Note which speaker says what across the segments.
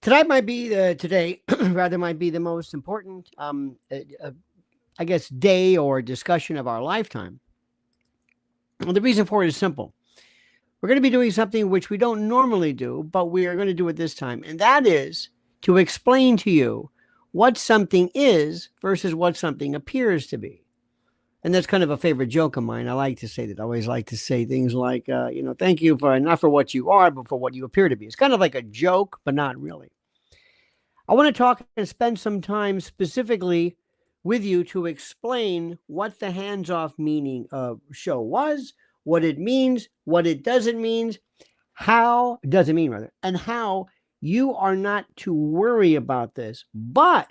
Speaker 1: Tonight might be today, rather, might be the most important, I guess, day or discussion of our lifetime. Well, the reason for it is simple. We're going to be doing something which we don't normally do, but we are going to do it this time. And that is to explain to you what something is versus what something appears to be. And that's kind of a favorite joke of mine. I like to say that. I always like to say things like, thank you for not for what you are, but for what you appear to be. It's kind of like a joke, but not really. I want to talk and spend some time specifically with you to explain what the hands-off meaning of show was, what it means, what it doesn't mean, and how you are not to worry about this. But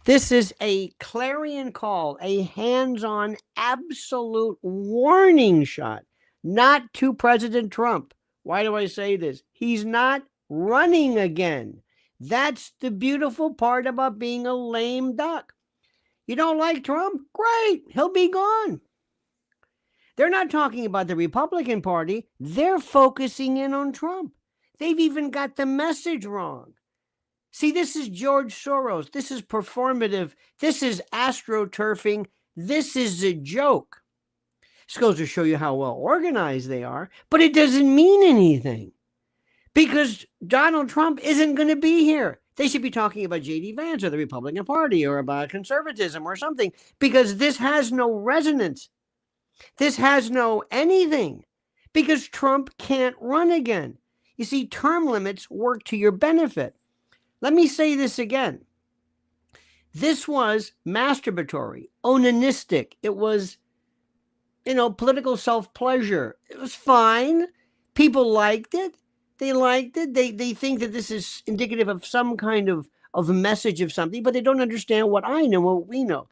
Speaker 1: this is a clarion call, a hands-on absolute warning shot, not to President Trump. Why do I say this? He's not running again. That's the beautiful part about being a lame duck. You don't like Trump? Great, he'll be gone. They're not talking about the Republican Party. They're focusing in on Trump. They've even got the message wrong. See, this is George Soros. This is performative. This is astroturfing. This is a joke. This goes to show you how well organized they are, but it doesn't mean anything because Donald Trump isn't going to be here. They should be talking about J.D. Vance or the Republican Party or about conservatism or something, because this has no resonance. This has no anything, because Trump can't run again. You see, term limits work to your benefit. Let me say this again. This was masturbatory, onanistic. It was, political self-pleasure. It was fine. People liked it. They liked it. They think that this is indicative of some kind of a message of something, but they don't understand what I know, what we know.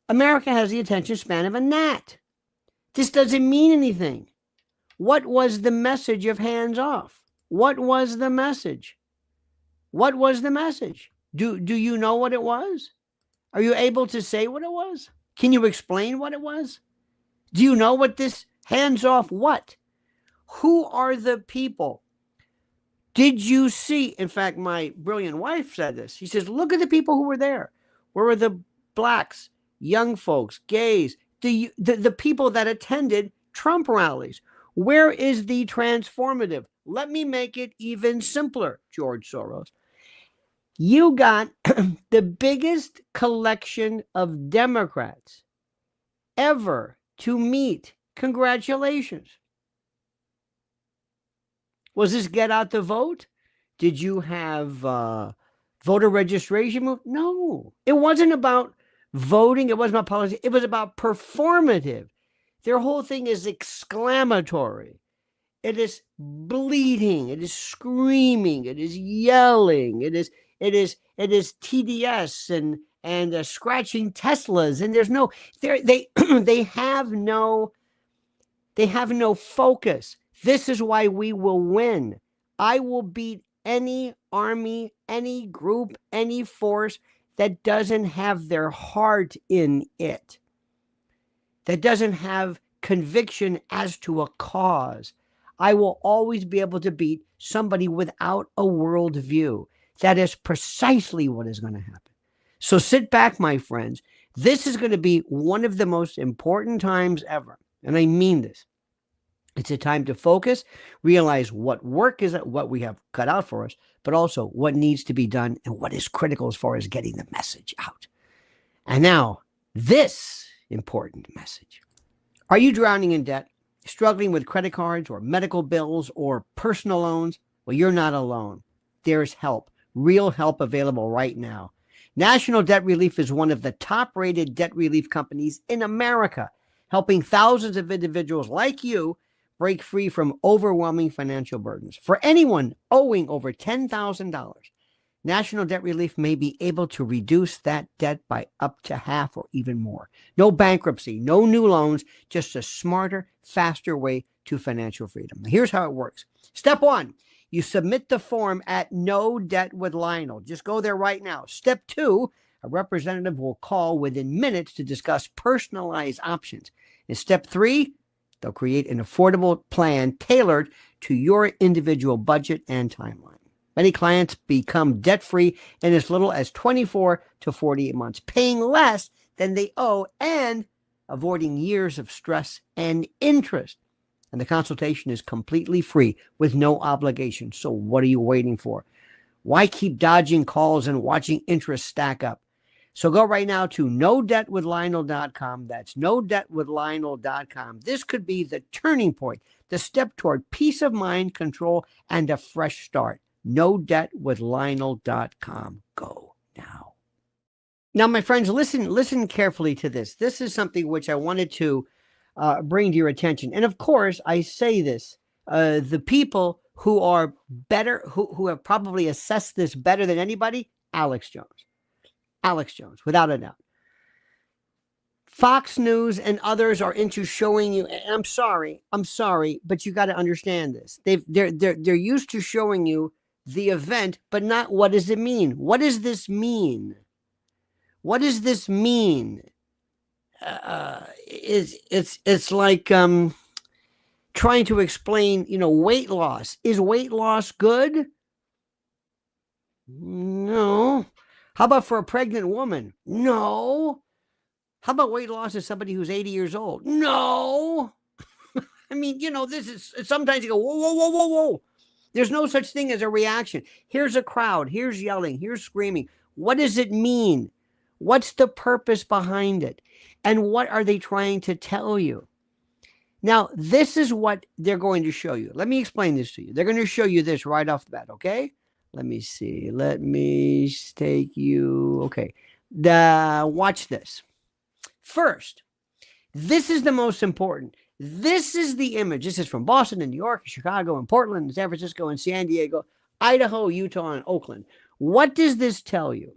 Speaker 1: America has the attention span of a gnat. This doesn't mean anything. What was the message of hands off? What was the message? What was the message? Do you know what it was? Are you able to say what it was? Can you explain what it was? Do you know what this hands off what? Who are the people? Did you see? In fact, my brilliant wife said this. She says, look at the people who were there. Where were the blacks, young folks, gays, the people that attended Trump rallies? Where is the transformative? Let me make it even simpler, George Soros. You got the biggest collection of Democrats ever to meet. Congratulations. Was this get out the vote? Did you have voter registration? No, it wasn't about voting. It wasn't about policy. It was about performative. Their whole thing is exclamatory. It is bleeding. It is screaming. It is yelling. It is TDS and scratching Teslas. And there's no they have no focus. This is why we will win. I will beat any army, any group, any force that doesn't have their heart in it, that doesn't have conviction as to a cause. I will always be able to beat somebody without a worldview. That is precisely what is going to happen. So sit back, my friends. This is going to be one of the most important times ever. And I mean this. It's a time to focus, realize what work is, what we have cut out for us, but also what needs to be done and what is critical as far as getting the message out. And now, this important message. Are you drowning in debt, struggling with credit cards or medical bills or personal loans? Well, you're not alone. There's help, real help available right now. National Debt Relief is one of the top-rated debt relief companies in America, helping thousands of individuals like you break free from overwhelming financial burdens. For anyone owing over $10,000, National Debt Relief may be able to reduce that debt by up to half or even more. No bankruptcy, no new loans, just a smarter, faster way to financial freedom. Here's how it works. Step 1, you submit the form at No Debt with Lionel. Just go there right now. Step 2, a representative will call within minutes to discuss personalized options. In step 3, they'll create an affordable plan tailored to your individual budget and timeline. Many clients become debt-free in as little as 24 to 48 months, paying less than they owe and avoiding years of stress and interest. And the consultation is completely free with no obligation. So what are you waiting for? Why keep dodging calls and watching interest stack up? So go right now to nodebtwithlionel.com. That's nodebtwithlionel.com. This could be the turning point, the step toward peace of mind, control, and a fresh start. nodebtwithlionel.com. Go now. Now, my friends, listen carefully to this. This is something which I wanted to bring to your attention. And of course, I say this, the people who are better, who have probably assessed this better than anybody, Alex Jones, without a doubt. Fox News and others are into showing you, and I'm sorry, but you got to understand this. They're used to showing you the event, but not what does it mean? What does this mean? What does this mean? It's like trying to explain, weight loss. Is weight loss good? No. How about for a pregnant woman? No. How about weight loss of somebody who's 80 years old? No. I mean, this is, sometimes you go, whoa, whoa, whoa, whoa, whoa. There's no such thing as a reaction. Here's a crowd. Here's yelling. Here's screaming. What does it mean? What's the purpose behind it? And what are they trying to tell you? Now, this is what they're going to show you. Let me explain this to you. They're going to show you this right off the bat, okay? Let me see. Let me take you. Okay. Watch this. First, this is the most important. This is the image. This is from Boston and New York, Chicago and Portland, and San Francisco and San Diego, Idaho, Utah, and Oakland. What does this tell you?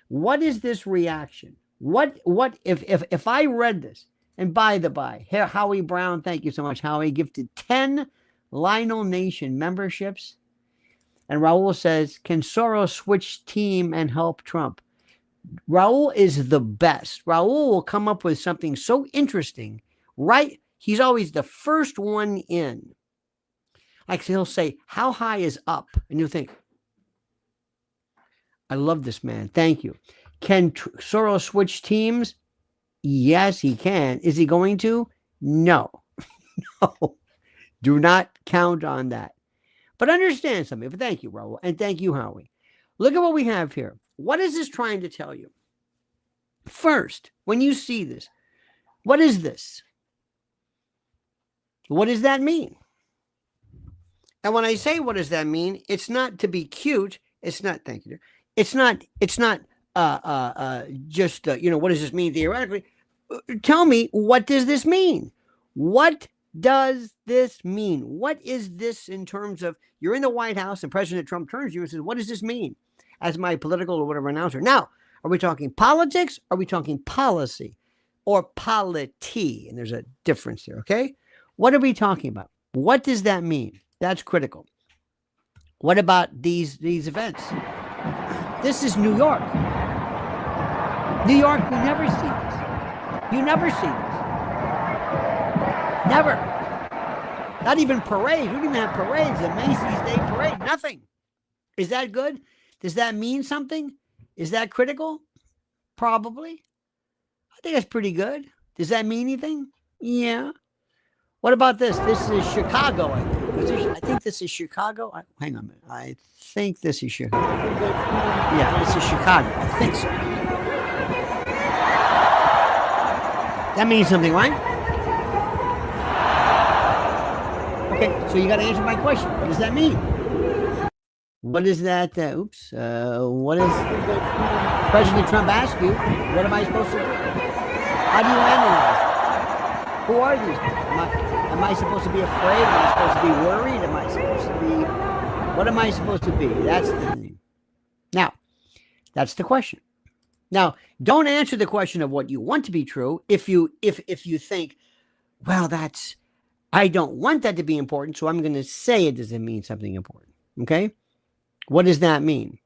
Speaker 1: What is this reaction? What if I read this, and by the by, here, Howie Brown, thank you so much, Howie, gifted 10 Lionel Nation memberships. And Raul says, can Soros switch team and help Trump? Raul is the best. Raul will come up with something so interesting, right? He's always the first one in. Like he'll say, how high is up? And you'll think, I love this man. Thank you. Can Soros switch teams? Yes, he can. Is he going to? No. No. Do not count on that. But understand something. But thank you, Raul. And thank you, Howie. Look at what we have here. What is this trying to tell you? First, when you see this, what is this? What does that mean? And when I say what does that mean, it's not to be cute. It's not, thank you. It's not just, what does this mean theoretically? Tell me, what does this mean? What does this mean? What is this in terms of, you're in the White House and President Trump turns to you and says, what does this mean? As my political or whatever announcer. Now, are we talking politics? Are we talking policy or polity? And there's a difference there, okay? What are we talking about? What does that mean? That's critical. What about these events? This is New York. New York, you never see this. You never see this. Never. Not even parades. We don't even have parades. The Macy's Day Parade. Nothing. Is that good? Does that mean something? Is that critical? Probably. I think that's pretty good. Does that mean anything? Yeah. What about this? This is Chicago, I think. I think this is Chicago. Hang on a minute. I think this is Chicago. Yeah, this is Chicago. I think so. That means something, right? Okay, so you got to answer my question. What does that mean? What is that? What is President Trump asked you? What am I supposed to do? How do you analyze this? Who are these people? Am I supposed to be afraid? Am I supposed to be worried? Am I supposed to be? What am I supposed to be? That's the thing. Now, that's the question. Now, don't answer the question of what you want to be true if you think, well, I don't want that to be important, so I'm going to say it doesn't mean something important. Okay? What does that mean?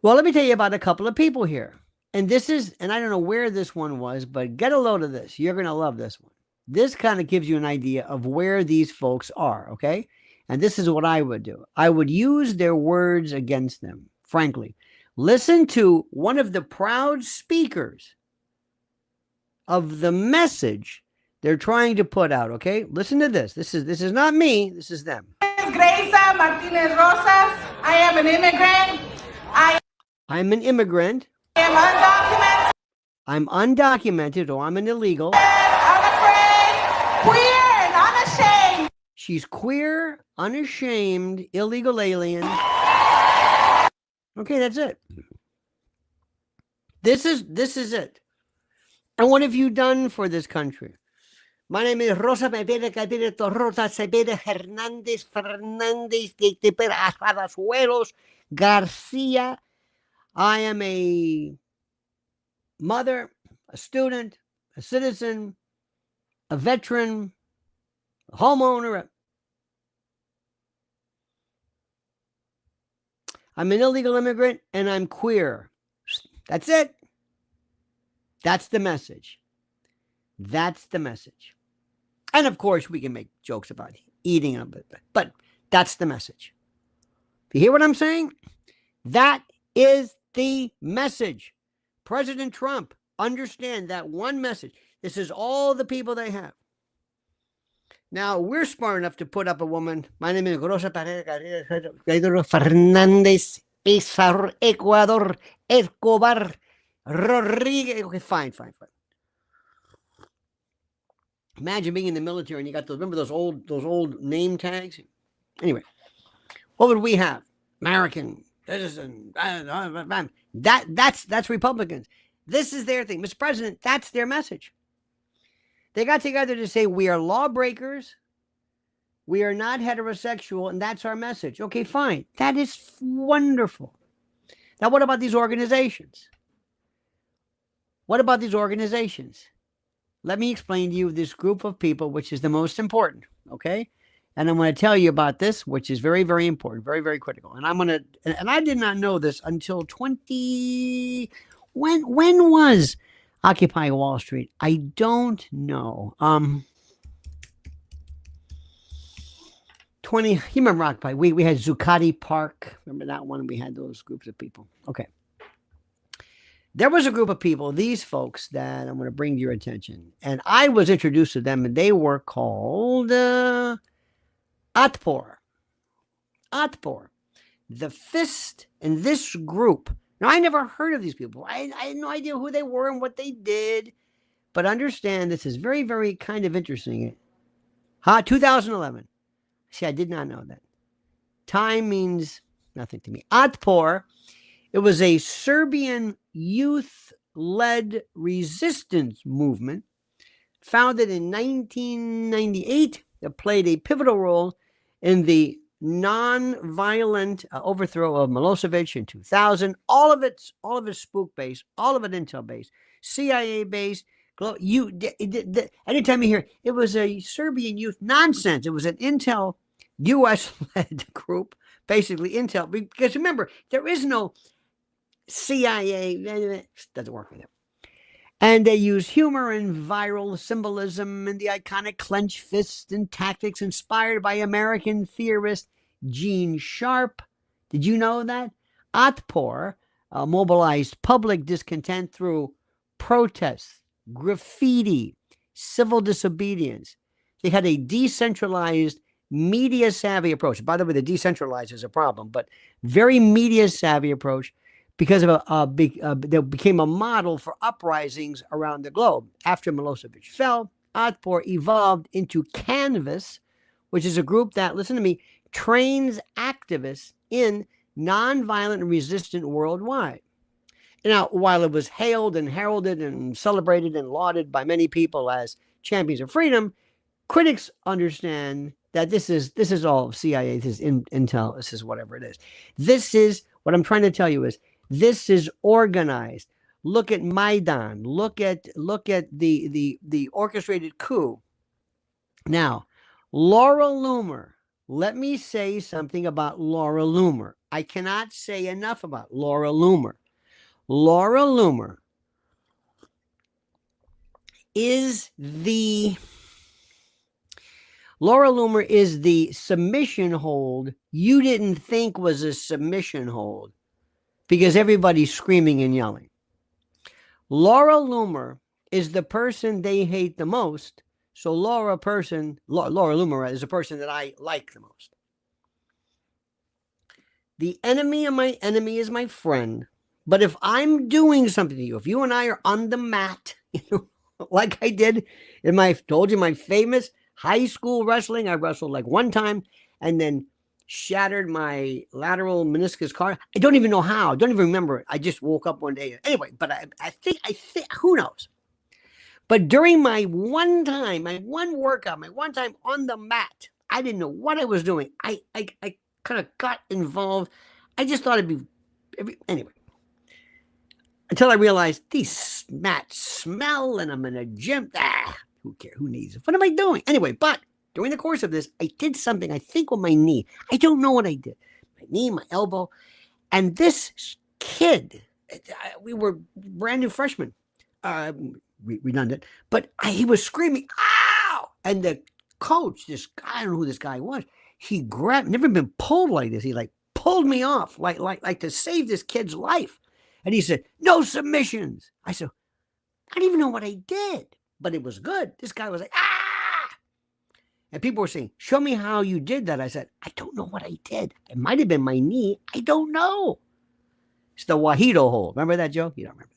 Speaker 1: Well, let me tell you about a couple of people here. And this is, and I don't know where this one was, but get a load of this. You're going to love this one. This kind of gives you an idea of where these folks are, okay? And this is what I would do. I would use their words against them, frankly. Listen to one of the proud speakers of the message they're trying to put out, okay? Listen to this. This is not me. This is them.
Speaker 2: Gracia Martinez Rosas. I am an immigrant.
Speaker 1: I'm an immigrant.
Speaker 2: I am undocumented.
Speaker 1: I'm undocumented, or I'm an illegal.
Speaker 2: Unafraid, queer, and unashamed.
Speaker 1: She's queer, unashamed, illegal alien. Okay, that's it. This is it. And what have you done for this country? My name is Rosa Pepera Torrota Cepeda Hernandez Fernandez de Palazuelos Garcia. I am a mother, a student, a citizen, a veteran, a homeowner. I'm an illegal immigrant and I'm queer. That's it. That's the message. That's the message. And of course, we can make jokes about eating them, but that's the message. You hear what I'm saying? That is the message. President Trump, understand that one message. This is all the people they have. Now, we're smart enough to put up a woman. My name is Rosa Fernandez, Pizarro, Ecuador, Escobar, Rodriguez. Okay, fine. Imagine being in the military and you got those, remember those old name tags? Anyway, what would we have? American citizen. That's Republicans. This is their thing. Mr. President, that's their message. They got together to say we are lawbreakers, we are not heterosexual, and that's our message. Okay, fine. That is wonderful. Now, what about these organizations? What about these organizations? Let me explain to you this group of people, which is the most important, okay? And I'm going to tell you about this, which is very, very important, very, very critical. And and I did not know this until when was Occupy Wall Street? I don't know. 20, you remember Occupy? We had Zuccotti Park. Remember that one? We had those groups of people. Okay. There was a group of people, these folks, that I'm going to bring to your attention. And I was introduced to them, and they were called Atpor. The Fist in this group. Now, I never heard of these people. I had no idea who they were and what they did. But understand, this is very, very kind of interesting. 2011. See, I did not know that. Time means nothing to me. Atpor. It was a Serbian youth-led resistance movement founded in 1998 that played a pivotal role in the non-violent overthrow of Milosevic in 2000. All of it spook-based, all of it intel-based, CIA-based. Anytime you hear it was a Serbian youth, nonsense. It was an intel U.S.-led group, basically intel. Because remember, there is no CIA, doesn't work with them. And they use humor and viral symbolism and the iconic clenched fists and tactics inspired by American theorist Gene Sharp. Did you know that? Atpor mobilized public discontent through protests, graffiti, civil disobedience. They had a decentralized, media-savvy approach. By the way, the decentralized is a problem, but very media-savvy approach. Because of they became a model for uprisings around the globe. After Milosevic fell, Atpor evolved into Canvas, which is a group that, listen to me, trains activists in nonviolent and resistant worldwide. Now, while it was hailed and heralded and celebrated and lauded by many people as champions of freedom, critics understand that this is all CIA, this is intel, this is whatever it is. This is, what I'm trying to tell you is, this is organized. Look at Maidan. Look at the orchestrated coup. Now, Laura Loomer. Let me say something about Laura Loomer. I cannot say enough about Laura Loomer. Laura Loomer is the Laura Loomer is the submission hold you didn't think was a submission hold because everybody's screaming and yelling. Laura Loomer is the person they hate the most. So Laura Loomer is the person that I like the most. The enemy of my enemy is my friend. But if I'm doing something to you, if you and I are on the mat, like I did told you my famous high school wrestling, I wrestled like one time and then shattered my lateral meniscus cord. I don't even know how. I don't even remember it. I just woke up one day. Anyway, but I think, who knows? But during my one workout, my one time on the mat, I didn't know what I was doing. I kind of got involved. I just thought it'd be, anyway. Until I realized these mats smell and I'm in a gym. Who cares? Who needs it? What am I doing? Anyway, but during the course of this, I did something, I think, with my knee. I don't know what I did. My knee, my elbow. And this kid, we were brand new freshmen. Redundant, but he was screaming, ow! And the coach, this guy, I don't know who this guy was, he grabbed, never been pulled like this. He like pulled me off, like to save this kid's life. And he said, no submissions. I said, I don't even know what I did, but it was good. This guy was like, ah! And people were saying, show me how you did that. I said, I don't know what I did. It might have been my knee. I don't know. It's the Wahito hold. Remember that, Joe? You don't remember.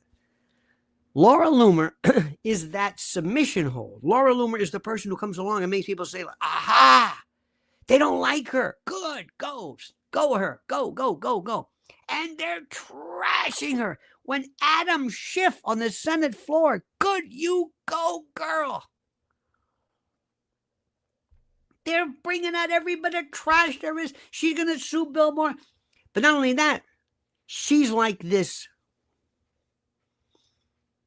Speaker 1: Laura Loomer is that submission hold. Laura Loomer is the person who comes along and makes people say, aha, they don't like her. Good, go her, go. And they're trashing her. When Adam Schiff on the Senate floor, good, you go, girl. They're bringing out every bit of trash there is. She's going to sue Bill Maher. But not only that, she's like this.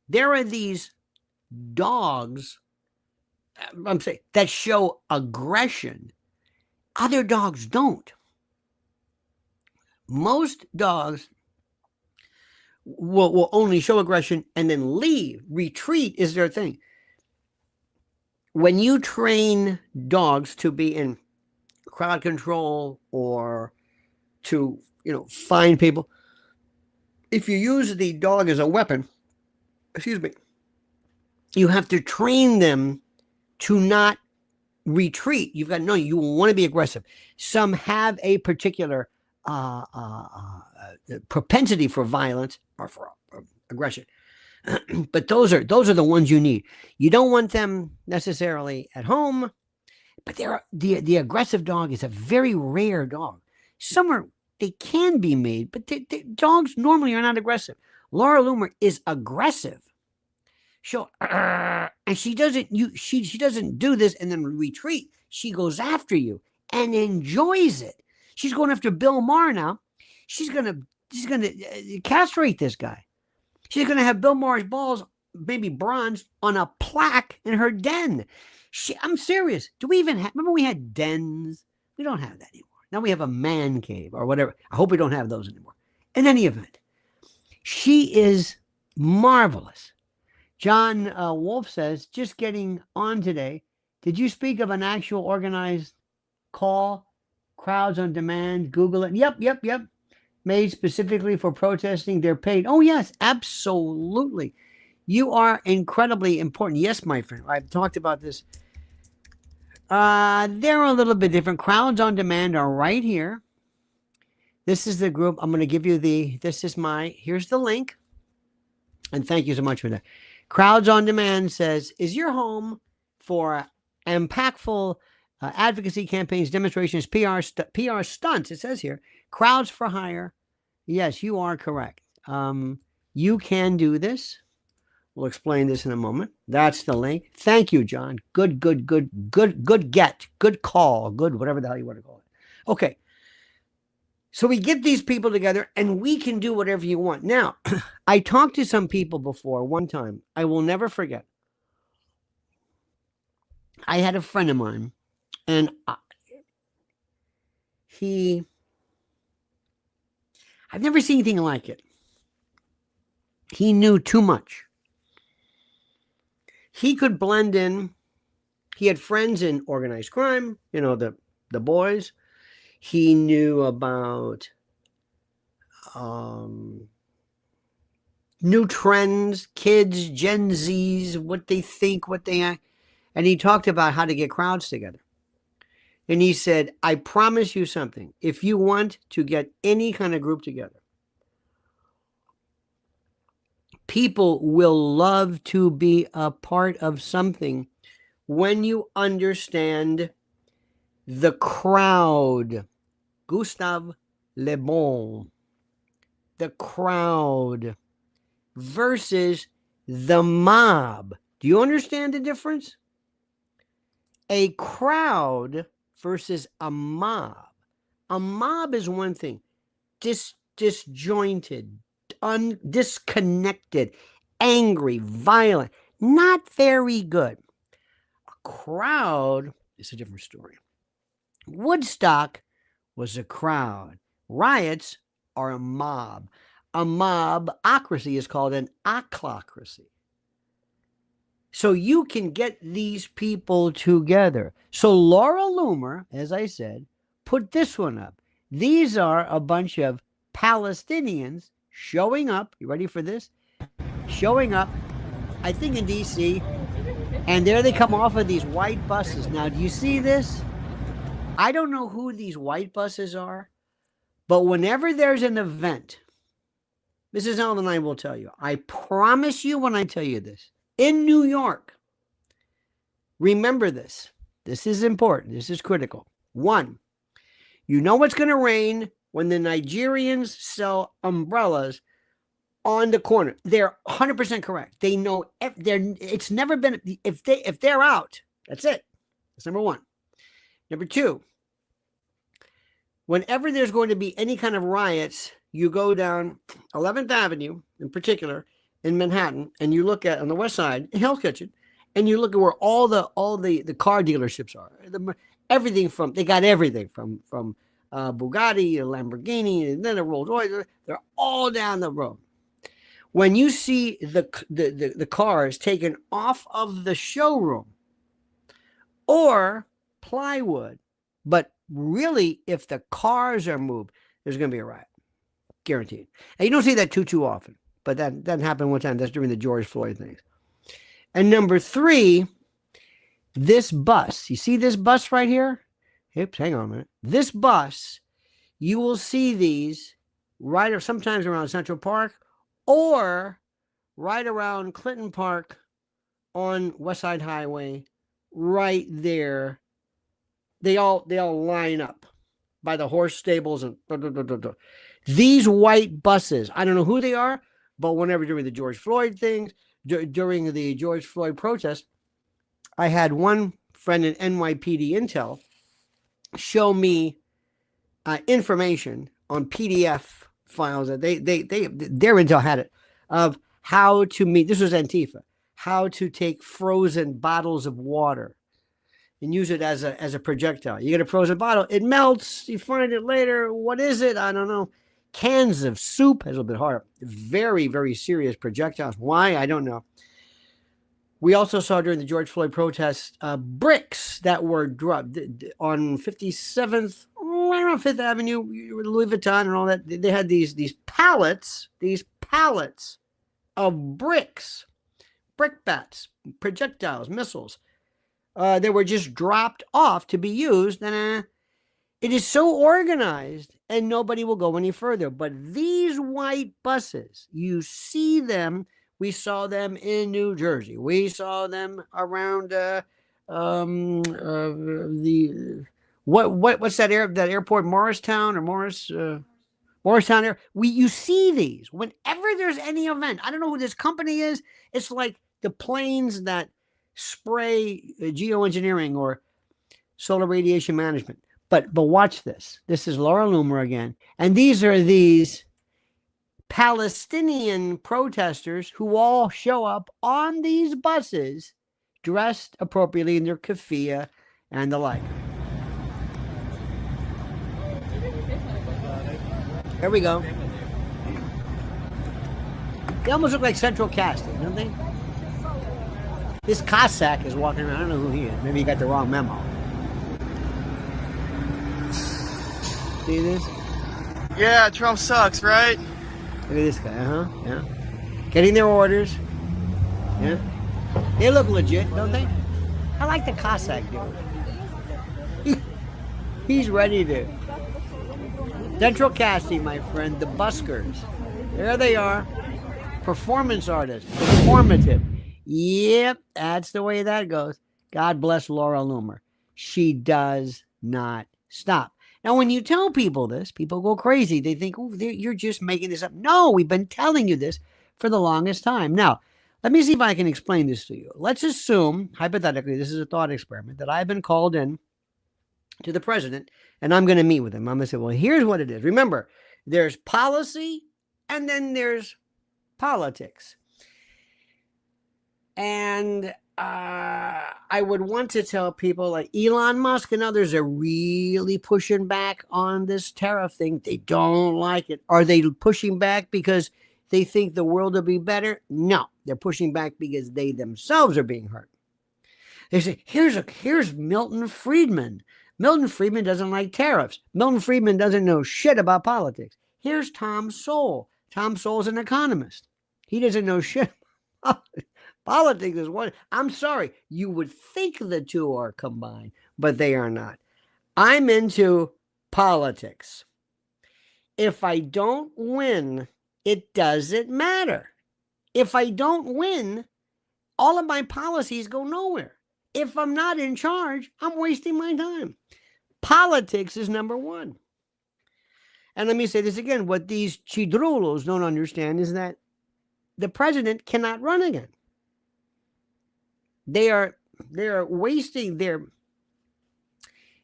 Speaker 1: There are these dogs, I'm saying, that show aggression. Other dogs don't. Most dogs will only show aggression and then leave. Retreat is their thing. When you train dogs to be in crowd control or to, find people, if you use the dog as a weapon, you have to train them to not retreat. You want to be aggressive. Some have a particular propensity for violence or for aggression. But those are the ones you need. You don't want them necessarily at home, but the aggressive dog is a very rare dog. They can be made, but dogs normally are not aggressive. Laura Loomer is aggressive. And she doesn't do this and then retreat. She goes after you and enjoys it. She's going after Bill Maher now. She's gonna castrate this guy. She's gonna have Bill Maher's balls, maybe bronze, on a plaque in her den. I'm serious. Do we even remember we had dens? We don't have that anymore. Now we have a man cave or whatever. I hope we don't have those anymore. In any event, she is marvelous. John Wolf says, just getting on today. Did you speak of an actual organized call? Crowds on demand, Google it. Yep. Made specifically for protesting. They're paid. Oh, yes, absolutely. You are incredibly important. Yes, my friend. I've talked about this. They're a little bit different. Crowds on demand are right here. This is the group. I'm going to give you here's the link. And thank you so much for that. Crowds on Demand says, is your home for impactful advocacy campaigns, demonstrations, PR stunts? It says here, crowds for hire. Yes, you are correct. You can do this. We'll explain this in a moment. That's the link. Thank you, John. Good get. Good call. Good, whatever the hell you want to call it. Okay. So we get these people together and we can do whatever you want. Now, I talked to some people before one time. I will never forget. I had a friend of mine and I've never seen anything like it. He knew too much. He could blend in He had friends in organized crime, you know, the boys. He knew about new trends, kids, Gen Zs, what they think, what they act. And he talked about how to get crowds together. And he said, I promise you something. If you want to get any kind of group together, people will love to be a part of something when you understand the crowd. Gustave Le Bon. The crowd versus the mob. Do you understand the difference? A crowd versus a mob. A mob is one thing. Disjointed, disconnected, angry, violent, not very good. A crowd is a different story. Woodstock was a crowd. Riots are a mob. A mobocracy is called an oclocracy. So you can get these people together. So Laura Loomer, as I said, put this one up. These are a bunch of Palestinians showing up. You ready for this? Showing up, I think in D.C., and there they come off of these white buses. Now, do you see this? I don't know who these white buses are, but whenever there's an event, Mrs. Ellen and I will tell you, I promise you when I tell you this, in New York, remember this. This is important. This is critical. One, you know it's going to rain when the Nigerians sell umbrellas on the corner. They're 100% correct. They know it's never been, if they're out, that's it. That's number one. Number two, whenever there's going to be any kind of riots, you go down 11th Avenue in particular in Manhattan, and you look at on the west side, Hell's Kitchen, and you look at where all the car dealerships are. They got everything from Bugatti, a Lamborghini, and then a Rolls Royce. They're all down the road. When you see the cars taken off of the showroom or plywood, but really, if the cars are moved, there's going to be a riot, guaranteed. And you don't see that too often, but that happened one time. That's during the George Floyd things. And number three, this bus. You see this bus right here? Oops, hang on a minute. This bus, you will see these right sometimes around Central Park or right around Clinton Park on West Side Highway, right there. They all line up by the horse stables and these white buses. I don't know who they are, but whenever during the George Floyd things, during the George Floyd protest, I had one friend in NYPD Intel show me information on PDF files that their Intel had it of how to meet. This was Antifa. How to take frozen bottles of water and use it as a projectile. You get a frozen bottle, it melts, you find it later. What is it? I don't know. Cans of soup, is a little bit harder. Very, very serious projectiles. Why? I don't know. We also saw during the George Floyd protests bricks that were dropped on 57th, right around 5th Avenue, Louis Vuitton and all that. They had these pallets of bricks, brickbats, projectiles, missiles. They were just dropped off to be used, and it is so organized, and nobody will go any further. But these white buses, you see them. We saw them in New Jersey. We saw them around what's that airport, Morristown or Morristown Air. You see these whenever there's any event. I don't know who this company is. It's like the planes that spray geoengineering or solar radiation management. But watch this. This is Laura Loomer again. And these are these Palestinian protesters who all show up on these buses dressed appropriately in their keffiyeh and the like. There we go. They almost look like central casting, don't they? This Cossack is walking around. I don't know who he is. Maybe he got the wrong memo. See this?
Speaker 3: Yeah, Trump sucks, right?
Speaker 1: Look at this guy. Yeah. Getting their orders. Yeah. They look legit, don't they? I like the Cossack dude. He's ready to. Central casting, my friend. The buskers. There they are. Performance artists. Performative. Yep, that's the way that goes. God bless Laura Loomer. She does not stop. Now, when you tell people this, people go crazy. They think, oh, you're just making this up. No, we've been telling you this for the longest time. Now, let me see if I can explain this to you. Let's assume, hypothetically, this is a thought experiment, that I've been called in to the president and I'm going to meet with him. I'm going to say, well, here's what it is. Remember, there's policy and then there's politics. And I would want to tell people like Elon Musk and others are really pushing back on this tariff thing. They don't like it. Are they pushing back because they think the world will be better? No, they're pushing back because they themselves are being hurt. They say, here's Milton Friedman. Milton Friedman doesn't like tariffs. Milton Friedman doesn't know shit about politics. Here's Tom Sowell. Tom Sowell's an economist. He doesn't know shit about politics is one. I'm sorry. You would think the two are combined, but they are not. I'm into politics. If I don't win, it doesn't matter. If I don't win, all of my policies go nowhere. If I'm not in charge, I'm wasting my time. Politics is number one. And let me say this again. What these chidrulos don't understand is that the president cannot run again. They are wasting their.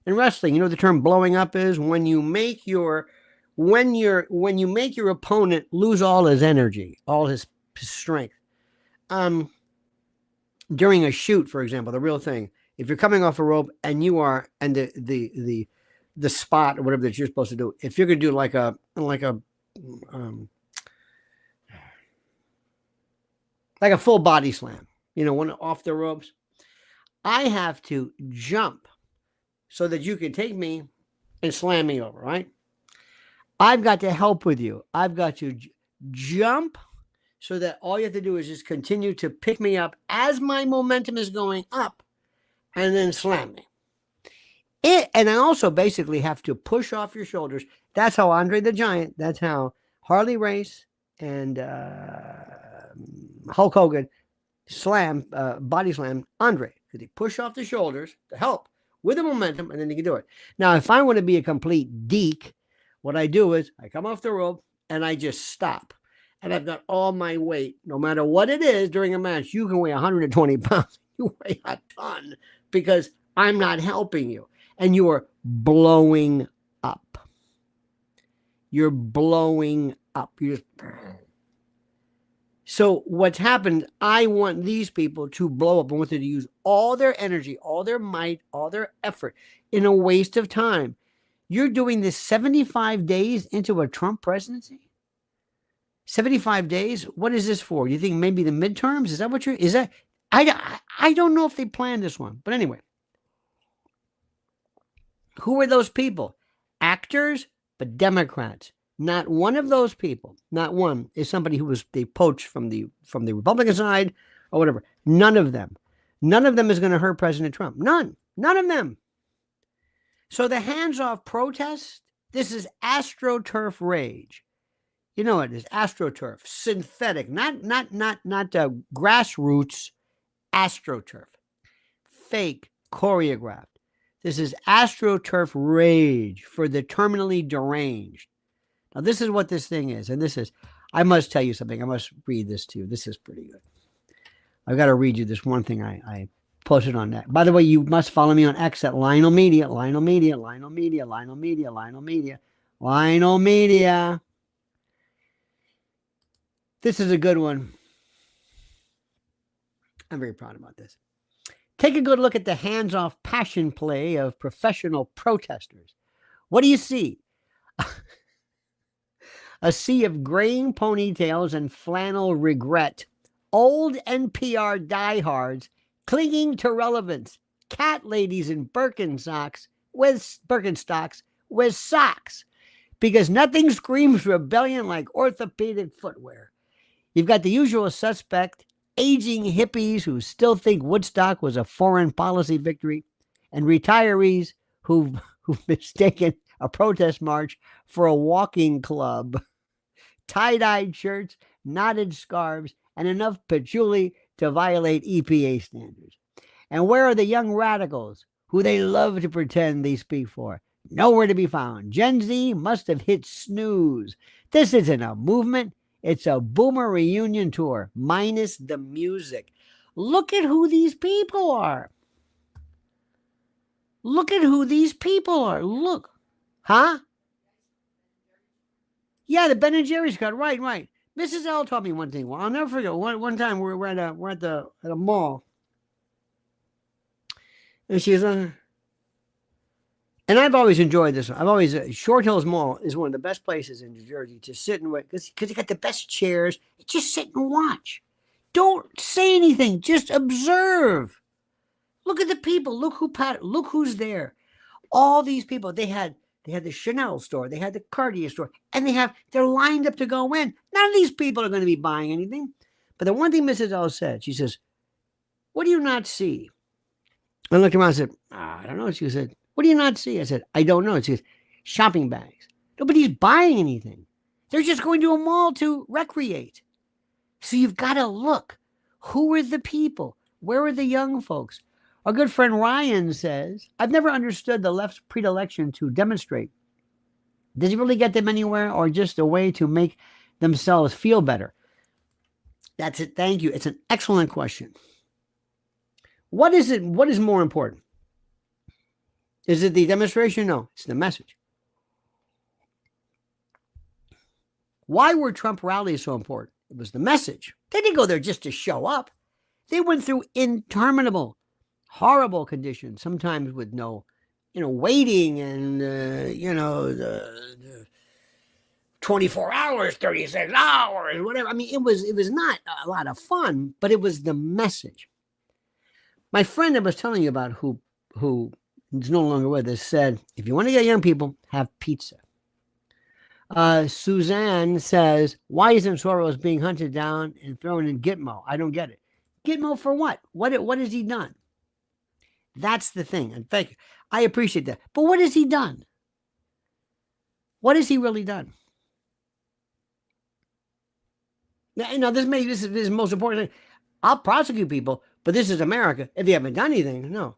Speaker 1: In wrestling, you know the term blowing up is when you make your opponent lose all his energy, all his strength. During a shoot, for example, the real thing. If you're coming off a rope and you are, and the spot or whatever that you're supposed to do, if you're gonna do like a full body slam, when off the ropes, I have to jump so that you can take me and slam me over, right? I've got to help with you. I've got to jump so that all you have to do is just continue to pick me up as my momentum is going up and then slam me. And I also basically have to push off your shoulders. That's how Andre the Giant, that's how Harley Race and Hulk Hogan body slam Andre. Because they push off the shoulders to help with the momentum, and then you can do it. Now, if I want to be a complete deek, what I do is I come off the rope and I just stop. And I've got all my weight, no matter what it is during a match. You can weigh 120 pounds. You weigh a ton because I'm not helping you. And you are blowing up. You're blowing up. So what's happened, I want these people to blow up. I want them to use all their energy, all their might, all their effort in a waste of time. You're doing this 75 days into a Trump presidency? 75 days? What is this for? You think maybe the midterms? Is that what I don't know if they planned this one. But anyway. Who are those people? Actors, but Democrats. Not one of those people, not one, is somebody who they poached from the Republican side or whatever. None of them. None of them is going to hurt President Trump. None of them. So the hands-off protest, this is astroturf rage. You know what it is? Astroturf, synthetic, not grassroots, astroturf, fake, choreographed. This is astroturf rage for the terminally deranged. Now, this is what this thing is, and I must tell you something. I must read this to you. This is pretty good. I've got to read you this one thing I posted on that. By the way, you must follow me on X at Lionel Media, Lionel Media, Lionel Media, Lionel Media, Lionel Media, Lionel Media. This is a good one. I'm very proud about this. Take a good look at the hands-off passion play of professional protesters. What do you see? A sea of graying ponytails and flannel regret. Old NPR diehards clinging to relevance, cat ladies in Birkenstocks with socks, because nothing screams rebellion like orthopedic footwear. You've got the usual suspect, aging hippies who still think Woodstock was a foreign policy victory, and retirees who've mistaken a protest march for a walking club, tie-dyed shirts, knotted scarves, and enough patchouli to violate EPA standards. And where are the young radicals who they love to pretend they speak for? Nowhere to be found. Gen Z must have hit snooze. This isn't a movement. It's a boomer reunion tour, minus the music. Look at who these people are. Look at who these people are. Look. Huh? Yeah, the Ben and Jerry's cut. Right. Mrs. L taught me one thing. Well, I'll never forget. One time we're at a mall. And she's on. And I've always enjoyed this one. Short Hills Mall is one of the best places in New Jersey to sit and wait, because you got the best chairs. Just sit and watch. Don't say anything. Just observe. Look at the people. Look who's there. All these people. They had the Chanel store. They had the Cartier store. And they're lined up to go in. None of these people are going to be buying anything. But the one thing Mrs. L said, she says, "What do you not see?" I looked around and said, "I don't know." She said, "What do you not see?" I said, "I don't know." She goes, "Shopping bags." Nobody's buying anything. They're just going to a mall to recreate. So you've got to look. Who are the people? Where are the young folks? Our good friend Ryan says, "I've never understood the left's predilection to demonstrate. Does it really get them anywhere, or just a way to make themselves feel better?" That's it. Thank you. It's an excellent question. What is it? What is more important? Is it the demonstration? No, it's the message. Why were Trump rallies so important? It was the message. They didn't go there just to show up. They went through interminable, horrible conditions, sometimes with no, waiting and, the 24 hours, 36 hours, whatever. I mean, it was not a lot of fun, but it was the message. My friend I was telling you about who is no longer with us said, if you want to get young people, have pizza. Suzanne says, why isn't Soros being hunted down and thrown in Gitmo? I don't get it. Gitmo for what? What has he done? That's the thing. And thank you. I appreciate that. But what has he done? What has he really done? Now, this is the most important thing. I'll prosecute people, but this is America. If they haven't done anything, no.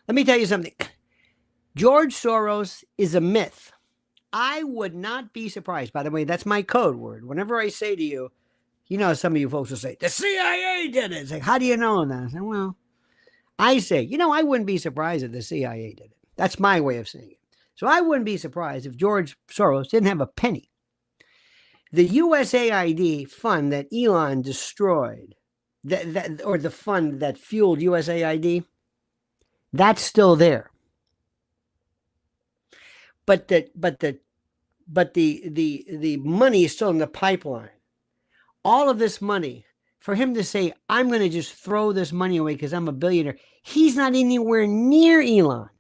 Speaker 1: Let me tell you something. George Soros is a myth. I would not be surprised. By the way, that's my code word. Whenever I say to you, some of you folks will say, the CIA did it. It's like, how do you know that? I say, well, I say, I wouldn't be surprised if the CIA did it. That's my way of saying it. So I wouldn't be surprised if George Soros didn't have a penny. The USAID fund that Elon destroyed, or the fund that fueled USAID, that's still there. But the money is still in the pipeline. All of this money, for him to say, I'm going to just throw this money away because I'm a billionaire, he's not anywhere near Elon,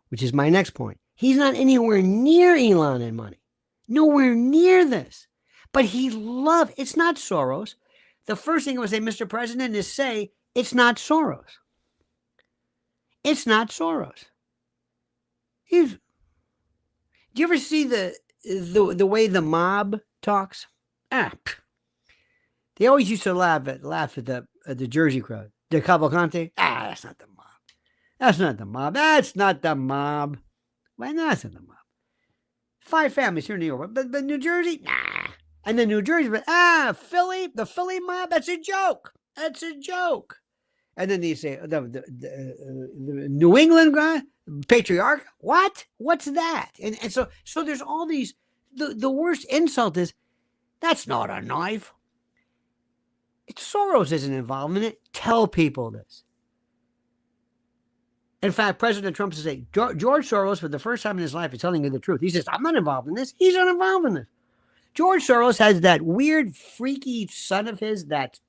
Speaker 1: which is my next point. He's not anywhere near Elon in money. Nowhere near this. But it's not Soros. The first thing I would say, Mr. President, is say, it's not Soros. It's not Soros. Do you ever see the way the mob talks? They always used to laugh at the Jersey crowd. The Cavalcante. That's not the mob. That's not the mob. That's not the mob. Why not? That's not the mob. 5 families here in New York, but New Jersey, nah. And then New Jersey, Philly, the Philly mob. That's a joke. That's a joke. And then they say the New England guy, patriarch. What? What's that? And so there's all these. The worst insult is, that's not a knife. Soros isn't involved in it. Tell people this. In fact, President Trump says, George Soros, for the first time in his life, is telling you the truth. He says, I'm not involved in this. He's not involved in this. George Soros has that weird, freaky son of his, that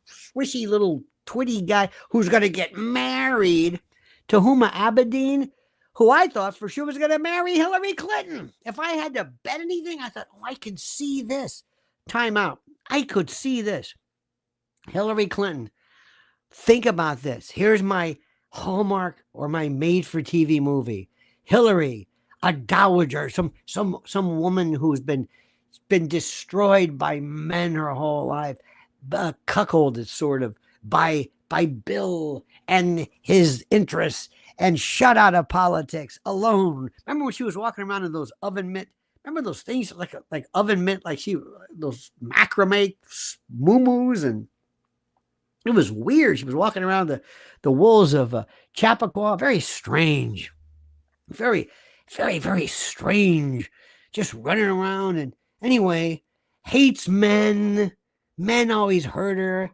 Speaker 1: swishy little twitty guy who's going to get married to Huma Abedin, who I thought for sure was going to marry Hillary Clinton. If I had to bet anything, I thought, oh, I can see this. Time out. I could see this. Hillary Clinton. Think about this. Here's my Hallmark or my made-for-TV movie. Hillary, a dowager, some woman who's been destroyed by men her whole life, cuckolded sort of by Bill and his interests, and shut out of politics, alone. Remember when she was walking around in those oven mitt? Remember those things like oven mitt, like those macrame muumuus, and it was weird. She was walking around the walls of Chappaqua. Very strange. Very, very, very strange. Just running around. And anyway, hates men. Men always hurt her.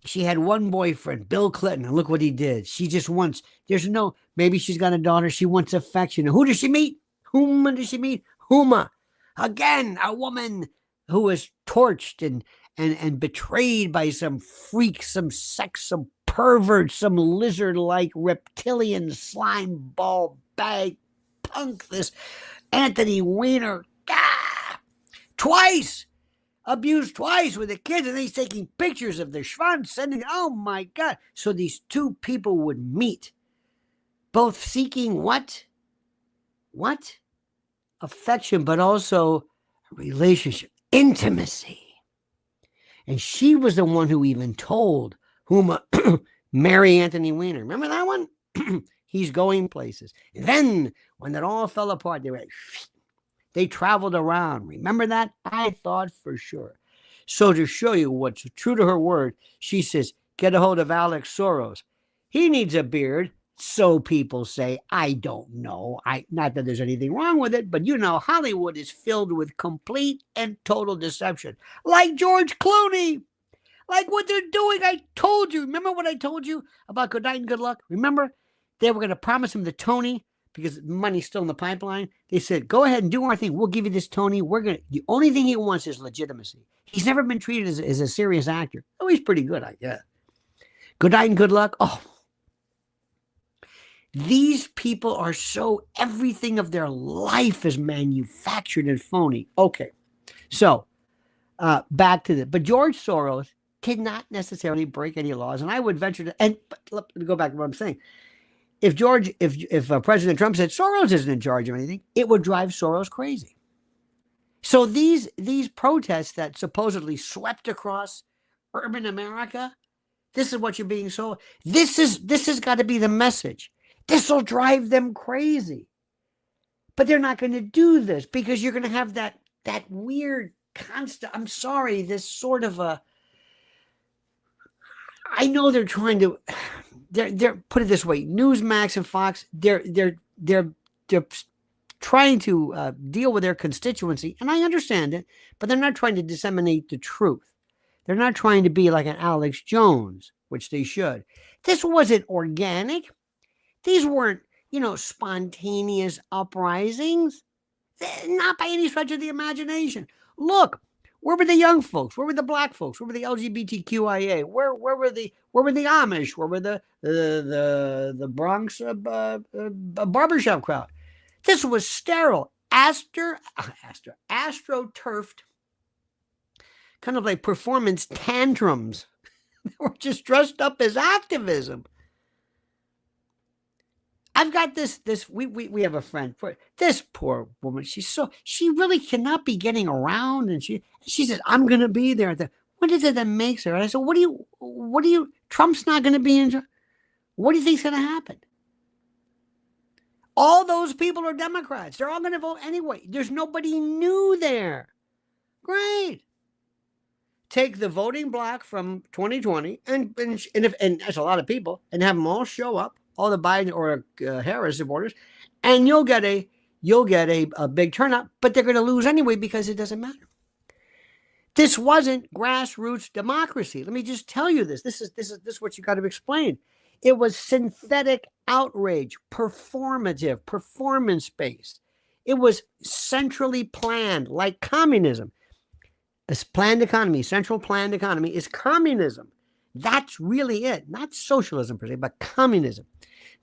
Speaker 1: She had one boyfriend, Bill Clinton, and look what he did. She just wants, maybe she's got a daughter. She wants affection. And who does she meet? Whom does she meet? Huma. Again, a woman who was torched and betrayed by some freak, some sex, some pervert, some lizard-like reptilian slime ball bag punk, this Anthony Weiner. Twice! Abused twice with the kids, and he's taking pictures of the schwanz, sending, oh my God. So these two people would meet, both seeking what? What? Affection, but also a relationship, intimacy. And she was the one who even told Huma, marry Anthony Weiner. Remember that one? He's going places. And then when it all fell apart, they traveled around. Remember that? I thought for sure. So to show you what's true to her word, she says, get a hold of Alex Soros. He needs a beard. So people say. I don't know. Not that there's anything wrong with it, but Hollywood is filled with complete and total deception. Like George Clooney. Like what they're doing. I told you. Remember what I told you about Good Night and Good Luck? Remember? They were going to promise him the Tony because money's still in the pipeline. They said, go ahead and do our thing. We'll give you this Tony. The only thing he wants is legitimacy. He's never been treated as a serious actor. Oh, he's pretty good, I guess. Good Night and Good Luck. Oh, these people are so, everything of their life is manufactured and phony. Okay, so back to but George Soros did not necessarily break any laws, and I would venture to, but let me go back to what I'm saying. If President Trump said Soros isn't in charge of anything, it would drive Soros crazy. So these protests that supposedly swept across urban America, this is what you're being sold. This has got to be the message. This will drive them crazy. But they're not going to do this because you're going to have that weird constant, I'm sorry, this sort of I know they're trying to, they're put it this way, Newsmax and Fox, they're trying to deal with their constituency, and I understand it, but they're not trying to disseminate the truth. They're not trying to be like an Alex Jones, which they should. This wasn't organic. These weren't, spontaneous uprisings. Not by any stretch of the imagination. Look, where were the young folks? Where were the black folks? Where were the LGBTQIA? Where were the Amish? Where were the Bronx barbershop crowd? This was sterile, astroturfed, kind of like performance tantrums. They were just dressed up as activism. I've got this, we have a friend, this poor woman, she really cannot be getting around, and she says, I'm going to be there. What is it that makes her? And I said, what do you, Trump's not going to be in, what do you think's going to happen? All those people are Democrats. They're all going to vote anyway. There's nobody new there. Great. Take the voting block from 2020, and that's a lot of people, and have them all show up, all the Biden or Harris supporters, and you'll get a big turnout, but they're going to lose anyway because it doesn't matter. This wasn't grassroots democracy. Let me just tell you this. This is what you got to explain. It was synthetic outrage, performative, performance-based. It was centrally planned, like communism. This planned economy, central planned economy, is communism. That's really it. Not socialism per se, but communism.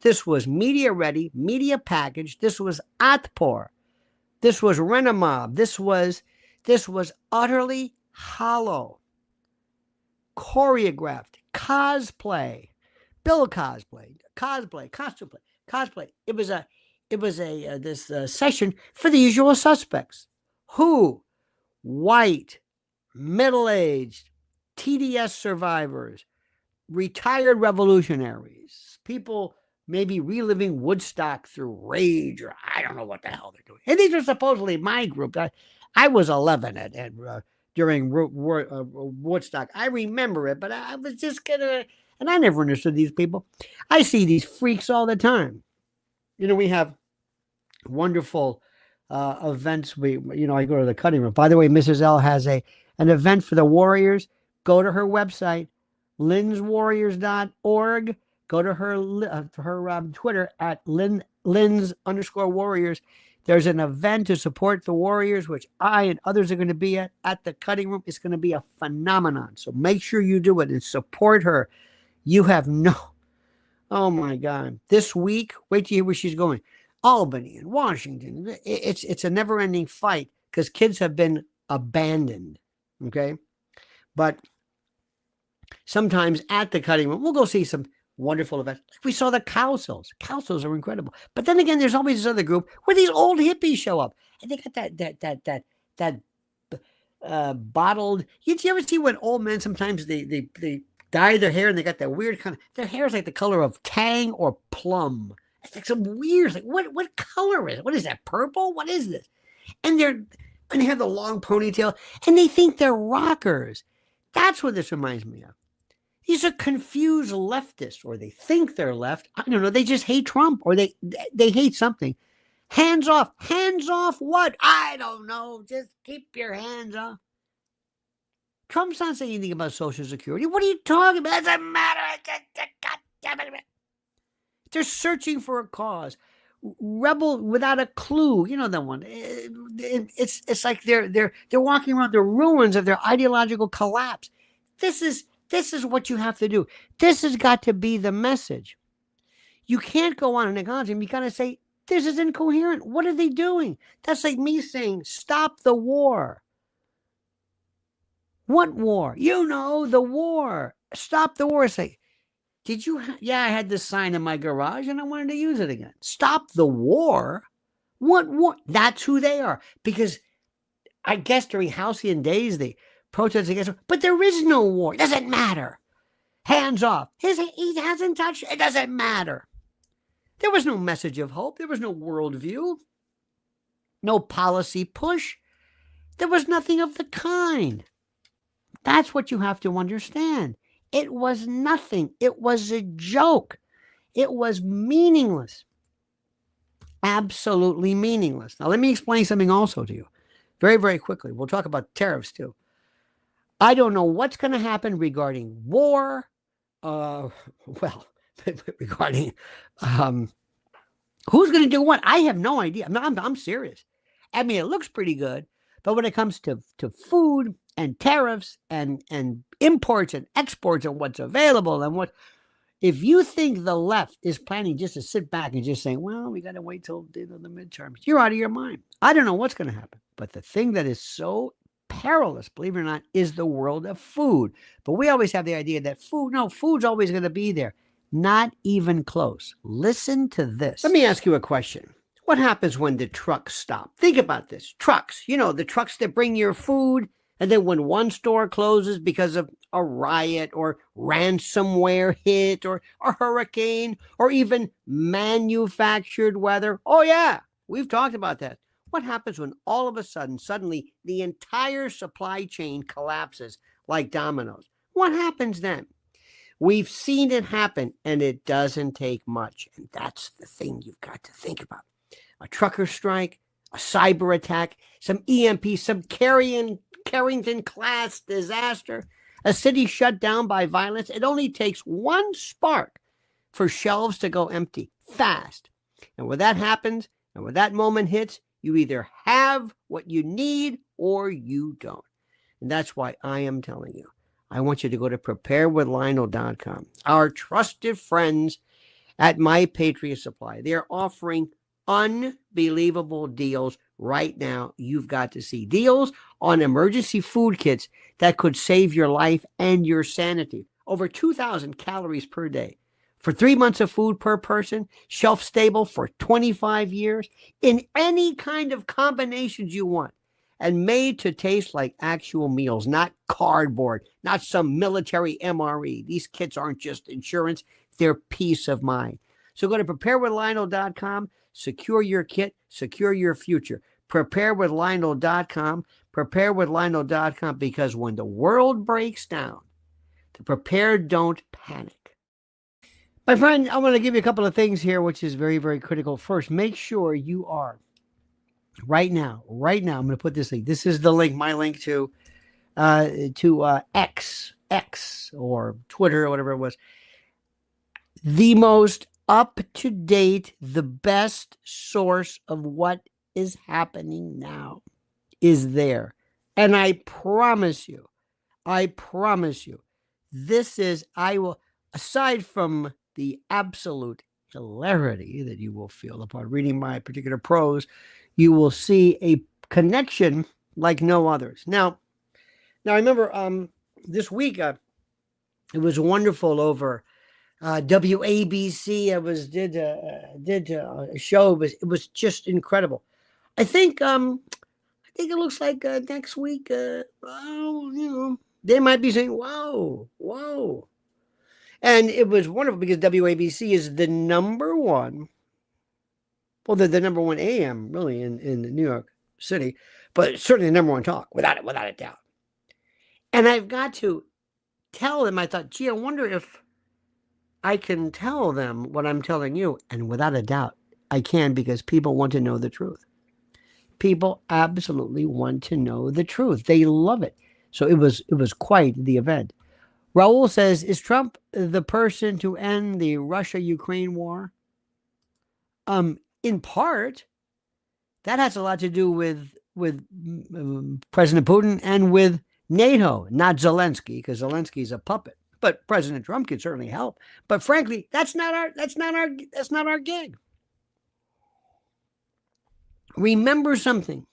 Speaker 1: This was media ready, media packaged. This was Atpor. This was Renamob. This was utterly hollow. Choreographed, cosplay, Bill cosplay, costume play, cosplay. It was this session for the usual suspects. Who? White, middle-aged, TDS survivors, retired revolutionaries, people maybe reliving Woodstock through rage, or I don't know what the hell they're doing. And these are supposedly my group. I was 11 during Woodstock. I remember it, but I was just gonna, and I never understood these people. I see these freaks all the time. We have wonderful events. I go to the cutting room. By the way, Mrs. L has an event for the Warriors. Go to her website, linswarriors.org. Go to her Twitter at Lins_Warriors. There's an event to support the Warriors, which I and others are going to be at the cutting room. It's going to be a phenomenon. So make sure you do it and support her. You have oh my God. This week, wait till you hear where she's going. Albany and Washington. It's a never-ending fight because kids have been abandoned. Okay? But sometimes at the cutting room, we'll go see some wonderful events. Like we saw the Cowsills. Cowsills are incredible. But then again, there's always this other group where these old hippies show up. And they got that bottled. You ever see when old men sometimes they dye their hair and they got that weird kind of, their hair is like the color of Tang or plum. It's like some weird, like what color is it? What is that? Purple? What is this? And they have the long ponytail and they think they're rockers. That's what this reminds me of. These are confused leftists, or they think they're left. I don't know. They just hate Trump, or they hate something. Hands off. Hands off what? I don't know. Just keep your hands off. Trump's not saying anything about Social Security. What are you talking about? It doesn't matter. God damn it. They're searching for a cause. Rebel without a clue. You know that one. It's like they're walking around the ruins of their ideological collapse. This is what you have to do. This has got to be the message. You can't go on and acknowledge them. You got to say, this is incoherent. What are they doing? That's like me saying, stop the war. What war? The war. Stop the war. Say, did you? Yeah, I had this sign in my garage and I wanted to use it again. Stop the war? What war? That's who they are. Because I guess during halcyon days, they protest against, but there is no war. It doesn't matter. Hands off. He hasn't touched. It doesn't matter. There was no message of hope. There was no worldview. No policy push. There was nothing of the kind. That's what you have to understand. It was nothing. It was a joke. It was meaningless. Absolutely meaningless. Now, let me explain something also to you. Very, very quickly. We'll talk about tariffs too. I don't know what's going to happen regarding war. Regarding who's going to do what? I have no idea. I'm serious. I mean, it looks pretty good, but when it comes to food and tariffs and imports and exports and what's available and what, if you think the left is planning just to sit back and just saying, well, we got to wait till the midterms, you're out of your mind. I don't know what's going to happen, but the thing that is so perilous, believe it or not, is the world of food. But we always have the idea that food's always going to be there. Not even close. Listen to this. Let me ask you a question. What happens when the trucks stop? Think about this. Trucks, the trucks that bring your food, and then when one store closes because of a riot or ransomware hit or a hurricane or even manufactured weather. Oh yeah, we've talked about that. What happens when all of a sudden, suddenly, the entire supply chain collapses like dominoes? What happens then? We've seen it happen, and it doesn't take much. And that's the thing you've got to think about. A trucker strike, a cyber attack, some EMP, some Carrington-class disaster, a city shut down by violence. It only takes one spark for shelves to go empty fast. And when that happens, and when that moment hits, you either have what you need or you don't. And that's why I am telling you, I want you to go to preparedwithlionel.com. Our trusted friends at My Patriot Supply, they're offering unbelievable deals right now. You've got to see deals on emergency food kits that could save your life and your sanity. Over 2,000 calories per day for 3 months of food per person, shelf stable for 25 years in any kind of combinations you want, and made to taste like actual meals, not cardboard, not some military MRE. These kits aren't just insurance, they're peace of mind. So go to preparedwithlionel.com, secure your kit, secure your future. Preparedwithlionel.com, preparedwithlionel.com, because when the world breaks down, the prepared don't panic. My friend, I want to give you a couple of things here, which is very, very critical. First, make sure you are right now, I'm going to put this link. This is the link, my link to X or Twitter or whatever it was. The most up-to-date, the best source of what is happening now is there. And I promise you, this is, aside from the absolute hilarity that you will feel upon reading my particular prose, you will see a connection like no others. Now I remember this week, it was wonderful over WABC. I did a show. It was just incredible. I think it looks like next week, they might be saying, whoa. And it was wonderful because WABC is the number one, the number one AM really in New York City, but certainly the number one talk, without a doubt. And I've got to tell them, I thought, gee, I wonder if I can tell them what I'm telling you. And without a doubt, I can, because people want to know the truth. People absolutely want to know the truth. They love it. So it was quite the event. Raul says, is Trump the person to end the Russia-Ukraine war? In part, that has a lot to do with President Putin and with NATO, not Zelensky, because Zelensky is a puppet. But President Trump can certainly help. But frankly, that's not our gig. Remember something.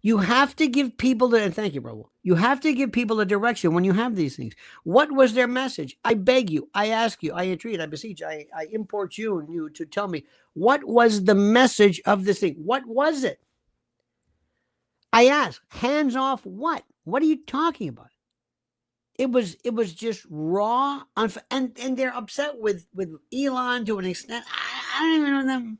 Speaker 1: You have to give people and thank you, Raul. You have to give people a direction when you have these things. What was their message? I beg you, I ask you, I entreat, I beseech, I import you and you to tell me, what was the message of this thing? What was it? I ask, hands off what? What are you talking about? It was just raw, and they're upset with Elon to an extent. I don't even know them.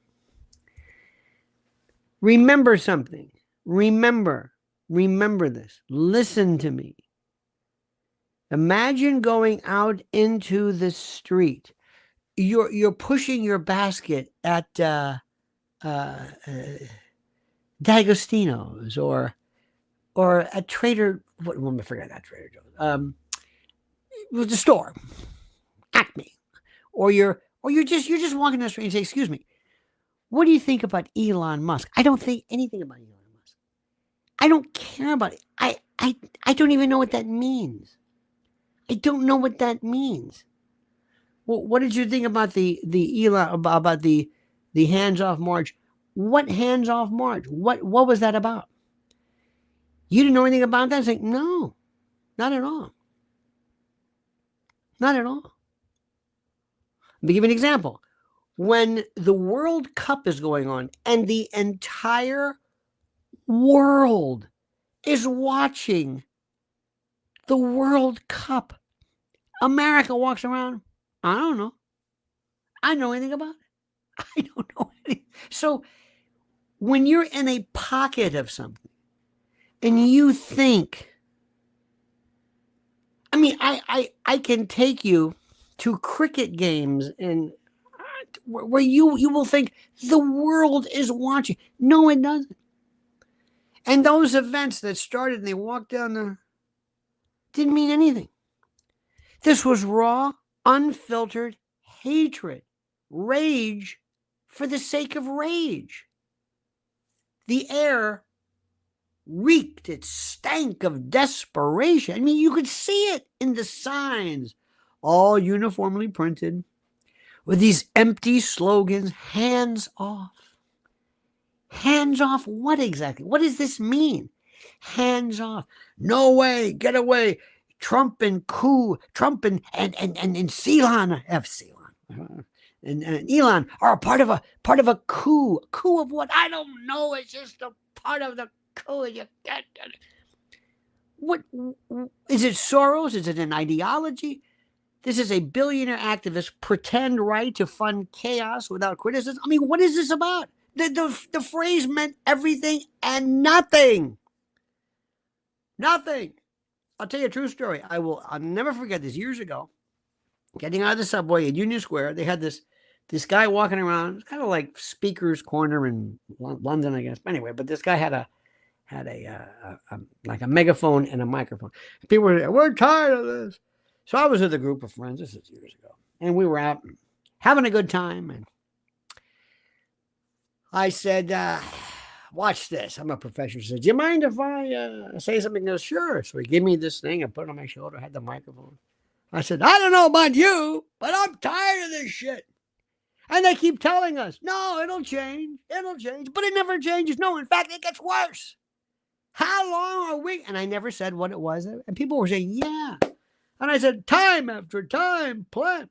Speaker 1: Remember something. Remember this. Listen to me. Imagine going out into the street. You're pushing your basket at D'Agostino's or at Trader. What? I forgot that Trader Joe's. The store, Acme, or you're just walking down the street and say, "Excuse me, what do you think about Elon Musk?" I don't think anything about Elon Musk. I don't care about it. I don't even know what that means. I don't know what that means. Well, what did you think about the Elon about the hands-off march? What hands-off march? What was that about? You didn't know anything about that? It's like, no, not at all. Not at all. Let me give you an example. When the World Cup is going on and the entire world is watching the World Cup, America walks around, I don't know. I don't know anything about it. I don't know anything. So when you're in a pocket of something and you think, I mean, I can take you to cricket games and where you will think the world is watching. No, it doesn't. And those events that started and they walked down there didn't mean anything. This was raw, unfiltered hatred, rage for the sake of rage. The air reeked, it stank of desperation. I mean, you could see it in the signs, all uniformly printed with these empty slogans, hands off. Hands off what exactly? What does this mean? Hands off. No way, get away. Trump and Ceylon, and Elon are a part of a coup. Coup of what? I don't know. It's just a part of the coup. You get it. What is it? Soros? Is it an ideology? This is a billionaire activist pretend right to fund chaos without criticism. I mean, what is this about? The phrase meant everything and nothing. Nothing. I'll tell you a true story. I'll never forget this. Years ago, getting out of the subway at Union Square, they had this guy walking around. It's kind of like Speaker's Corner in London, I guess. But anyway, but this guy had a like a megaphone and a microphone. People were, we're tired of this. So I was with a group of friends. This is years ago, and we were out having a good time. And I said, watch this. I'm a professional. He said, do you mind if I say something? He goes, sure. So he gave me this thing. I put it on my shoulder. I had the microphone. I said, I don't know about you, but I'm tired of this shit. And they keep telling us, no, it'll change. It'll change. But it never changes. No, in fact, it gets worse. How long are we? And I never said what it was. And people were saying, yeah. And I said, time after time, plan.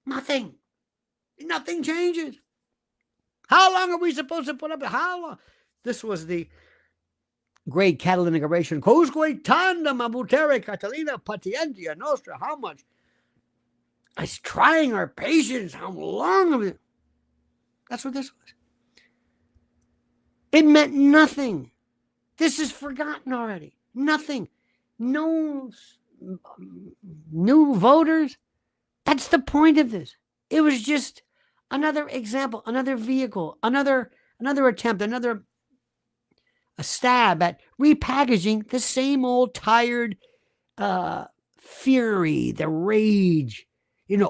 Speaker 1: Nothing. Nothing changes. How long are we supposed to put up? How long? This was the great Catalan immigration. Cosque tandem abutere Catalina patientia nostra. How much? It's trying our patience. How long of it? That's what this was. It meant nothing. This is forgotten already. Nothing. No new voters. That's the point of this. It was just another example, another vehicle, another attempt, a stab at repackaging the same old tired fury, the rage.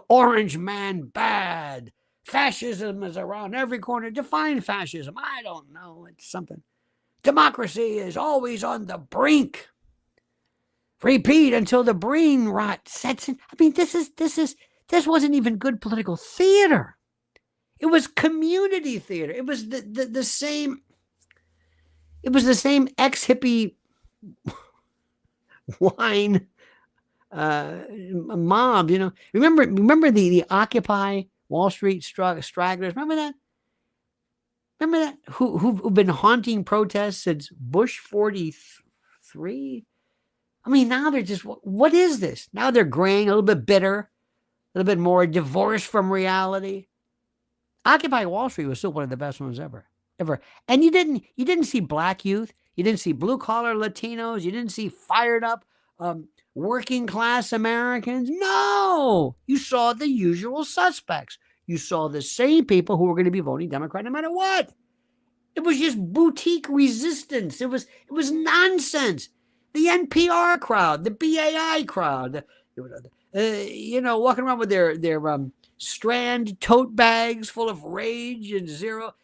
Speaker 1: Orange man bad. Fascism is around every corner. Define fascism. I don't know. It's something. Democracy is always on the brink. Repeat until the brain rot sets in. I mean, this wasn't even good political theater. It was community theater. It was the same. It was the same ex-hippie wine mob. Remember the Occupy Wall Street stragglers. Remember that? Who've been haunting protests since Bush 43? I mean, now they're just, what is this? Now they're graying, a little bit bitter, a little bit more divorced from reality. Occupy Wall Street was still one of the best ones ever. And you didn't see black youth. You didn't see blue collar Latinos. You didn't see fired up working class Americans. No, you saw the usual suspects. You saw the same people who were going to be voting Democrat no matter what. It was just boutique resistance. It was nonsense. The NPR crowd, the BAI crowd, walking around with their Strand tote bags full of rage and zero.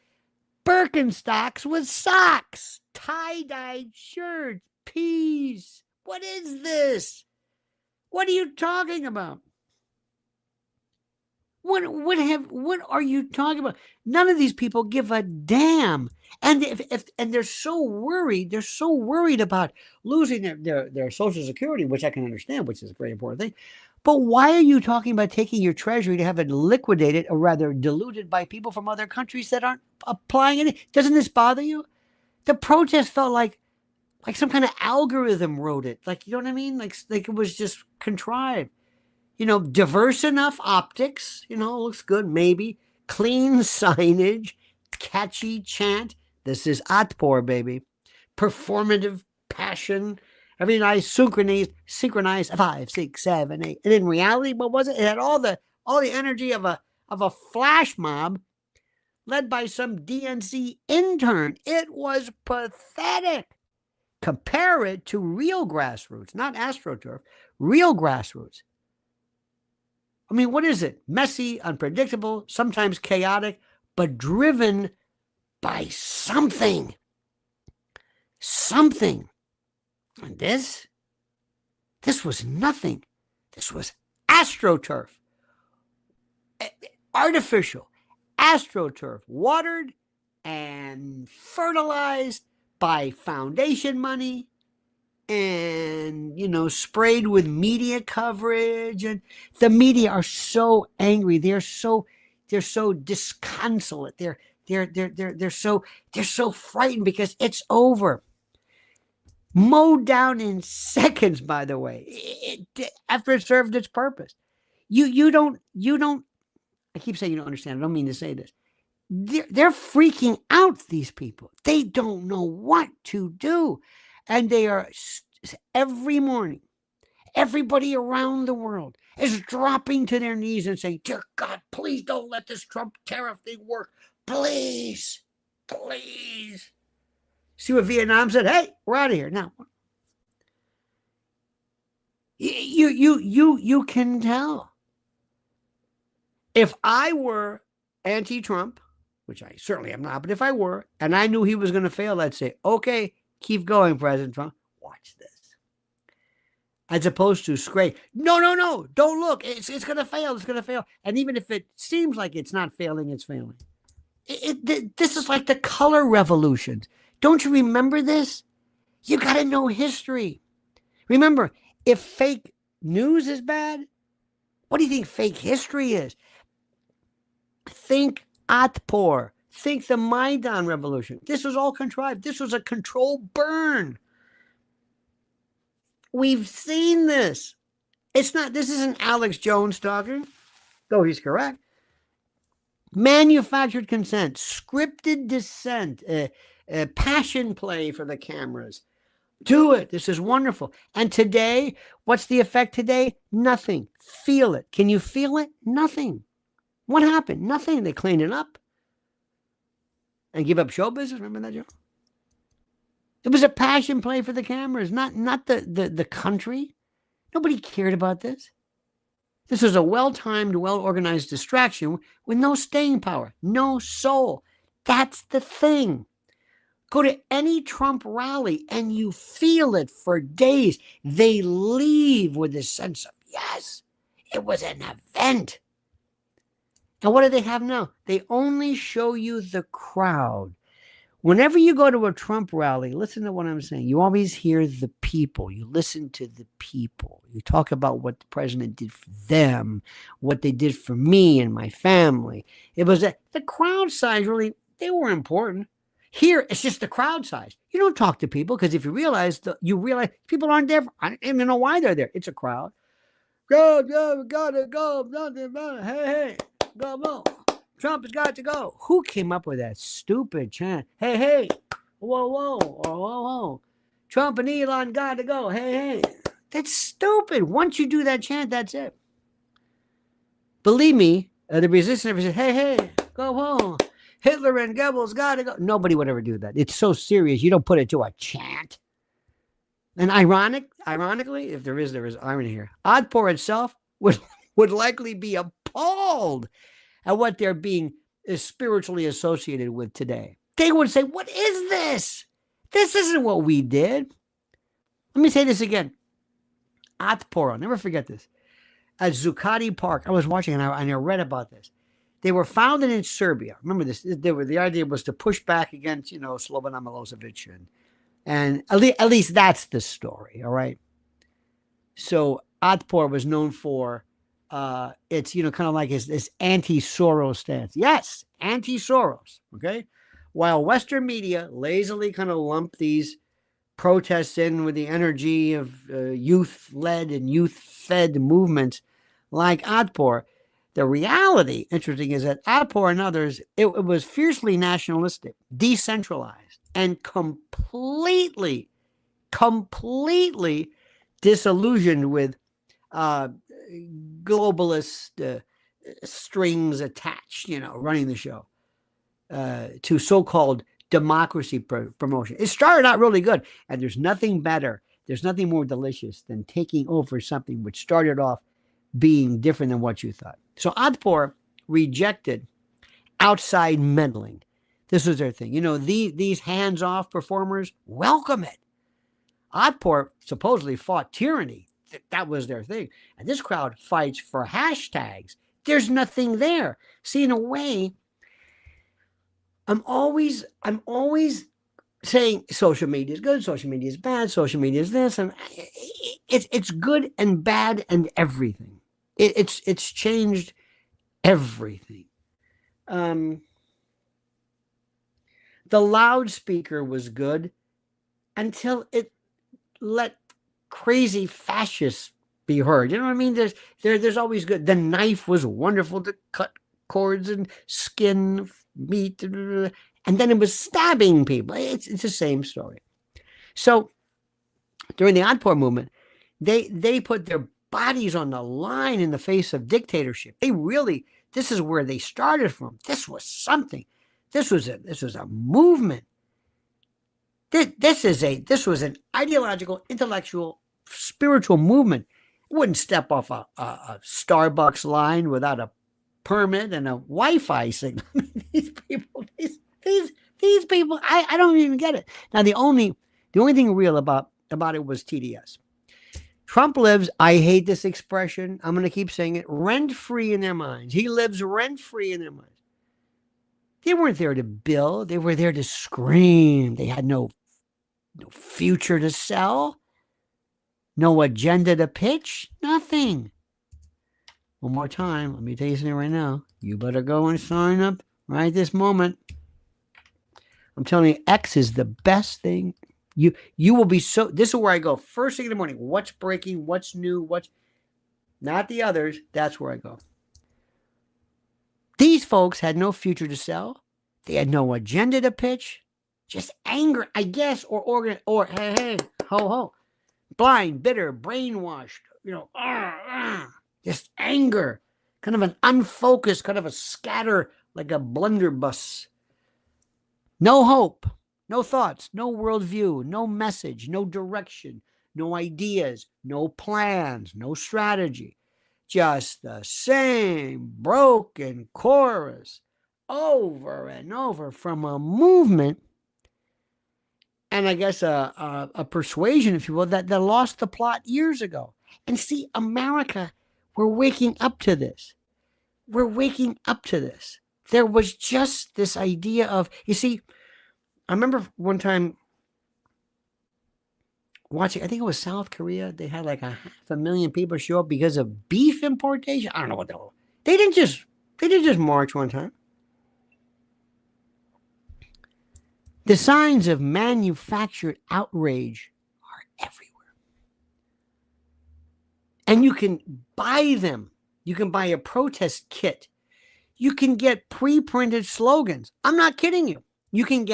Speaker 1: Birkenstocks with socks, tie-dyed shirts, peas. What is this? What are you talking about? What are you talking about? None of these people give a damn. And and they're so worried about losing their Social Security, which I can understand, which is a very important thing. But why are you talking about taking your treasury to have it liquidated or rather diluted by people from other countries that aren't applying it? Doesn't this bother you? The protest felt like some kind of algorithm wrote it. Like, you know what I mean? Like it was just contrived. Diverse enough optics, looks good, maybe. Clean signage, catchy chant. This is Atpor, baby. Performative passion. Every night synchronized 5, 6, 7, 8. And in reality, what was it? It had all the energy of a flash mob led by some DNC intern. It was pathetic. Compare it to real grassroots, not astroturf, real grassroots. I mean, what is it? Messy, unpredictable, sometimes chaotic, but driven by something. something. And this was nothing. This was astroturf. Artificial astroturf, watered and fertilized by foundation money and, sprayed with media coverage. And the media are so angry. They're so disconsolate. They're so frightened because it's over. Mowed down in seconds, by the way, after it served its purpose. You don't, I keep saying you don't understand. I don't mean to say this. They're freaking out, these people. They don't know what to do. And they are, every morning, everybody around the world is dropping to their knees and saying, dear God, please don't let this Trump tariff thing work. Please, please. See what Vietnam said? Hey, we're out of here now. You can tell. If I were anti-Trump, which I certainly am not, but if I were, and I knew he was going to fail, I'd say, okay, keep going, President Trump. Watch this. As opposed to scrape. No, don't look. It's going to fail. It's going to fail. And even if it seems like it's not failing, it's failing. This is like the color revolutions. Don't you remember this? You got to know history. Remember, if fake news is bad, what do you think fake history is? Think Atpor. Think the Maidan revolution. This was all contrived. This was a controlled burn. We've seen this. This isn't Alex Jones talking, though he's correct. Manufactured consent, scripted dissent, passion play for the cameras. Do it. This is wonderful. And today, what's the effect today? Nothing. Feel it. Can you feel it? Nothing. What happened? Nothing. They cleaned it up and give up show business. Remember that, Joe? It was a passion play for the cameras, not the country. Nobody cared about this. This was a well-timed, well-organized distraction with no staying power, no soul. That's the thing. Go to any Trump rally and you feel it for days. They leave with this sense of, yes, it was an event. And what do they have now? They only show you the crowd. Whenever you go to a Trump rally, listen to what I'm saying. You always hear the people. You listen to the people. You talk about what the president did for them, what they did for me and my family. It was the crowd size, really, they were important. Here, it's just the crowd size. You don't talk to people because if you realize people aren't there. I don't even know why they're there. It's a crowd. Go, gotta go. Nothing but hey, go. Trump has got to go. Who came up with that stupid chant? Hey, whoa. Trump and Elon got to go. Hey. That's stupid. Once you do that chant, that's it. Believe me, the resistance never said, hey, go home. Hitler and Goebbels got to go. Nobody would ever do that. It's so serious. You don't put it to a chant. And ironically, if there is irony here, Atpor itself would likely be appalled at what they're being spiritually associated with today. They would say, what is this? This isn't what we did. Let me say this again. Atpor, I'll never forget this. At Zuccotti Park, I was watching and I read about this. They were founded in Serbia. Remember this? The idea was to push back against, Slobodan Milosevic. And at least that's the story, all right? So Atpor was known for it's, kind of like this anti-Soros stance. Yes, anti-Soros, okay? While Western media lazily kind of lump these protests in with the energy of youth-led and youth-fed movements like Atpor, the reality, interesting, is that Atpor and others, it was fiercely nationalistic, decentralized, and completely disillusioned with globalist strings attached, running the show to so-called democracy promotion. It started out really good, and there's nothing better, there's nothing more delicious than taking over something which started off being different than what you thought. So Atpor rejected outside meddling. This was their thing. You know, these hands-off performers welcome it. Otpor supposedly fought tyranny. That was their thing. And this crowd fights for hashtags. There's nothing there. See, in a way, I'm always saying social media is good, social media is bad, social media is this, and it's good and bad and everything. It's changed everything. The loudspeaker was good until it let crazy fascists be heard. You know what I mean? There's always good. The knife was wonderful to cut cords and skin meat, and then it was stabbing people. It's the same story. So during the Otpor movement, they put their bodies on the line in the face of dictatorship. This is where they started from. This was something. This was a movement. This was an ideological, intellectual, spiritual movement. Wouldn't step off a Starbucks line without a permit and a Wi-Fi signal. These people, I don't even get it. Now the only thing real about it was TDS. Trump lives, I hate this expression, I'm going to keep saying it, rent-free in their minds. He lives rent-free in their minds. They weren't there to build. They were there to scream. They had no future to sell, no agenda to pitch, nothing. One more time, let me tell you something right now. You better go and sign up right this moment. I'm telling you, X is the best thing. You will be so, this is where I go. First thing in the morning, what's breaking, what's new, what's, not the others, that's where I go. These folks had no future to sell. They had no agenda to pitch. Just anger, I guess, or hey, ho, ho. Blind, bitter, brainwashed, just anger. Kind of an unfocused, kind of a scatter, like a blunderbuss. No hope, no thoughts, no worldview, no message, no direction, no ideas, no plans, no strategy. Just the same broken chorus over and over from a movement, and I guess a persuasion, if you will, that lost the plot years ago. And see, America, we're waking up to this. We're waking up to this. There was just this idea of, you see, I remember one time watching, I think it was South Korea. They had like 500,000 people show up because of beef importation. I don't know what the hell. They didn't just march one time. The signs of manufactured outrage are everywhere. And you can buy them. You can buy a protest kit. You can get pre-printed slogans. I'm not kidding you. You can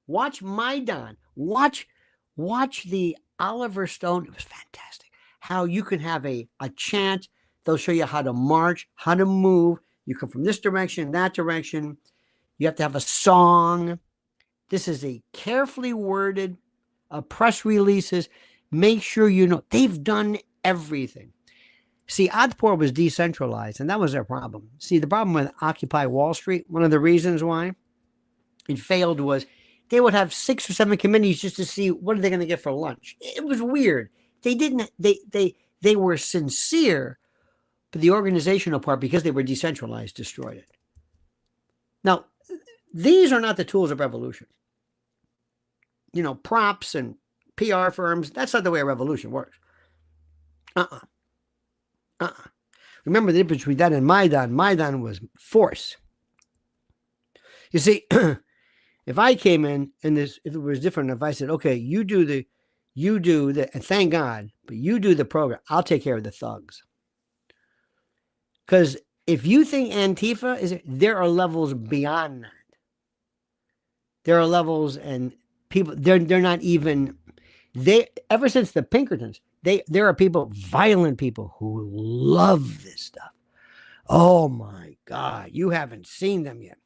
Speaker 1: watch Maidan. Watch the Oliver Stone. It was fantastic. How you can have a chant. They'll show you how to march, how to move. You come from this direction, that direction. You have to have a song. This is a carefully worded press releases. Make sure you know they've done everything. See, Otpor was decentralized, and that was their problem. See, the problem with Occupy Wall Street, one of the reasons why it failed was they would have 6 or 7 committees just to see what are they going to get for lunch. It was weird. They were sincere, but the organizational part, because they were decentralized, destroyed it. Now, these are not the tools of revolution. Props and PR firms, that's not the way a revolution works. Remember the difference between that and Maidan. Maidan was force. You see, if I came in and if it was different, if I said, okay, you do the, and thank God, but you do the program, I'll take care of the thugs. Because if you think Antifa there are levels beyond that. There are levels and people, they're not even, ever since the Pinkertons, there are people, violent people who love this stuff. Oh my God, you haven't seen them yet.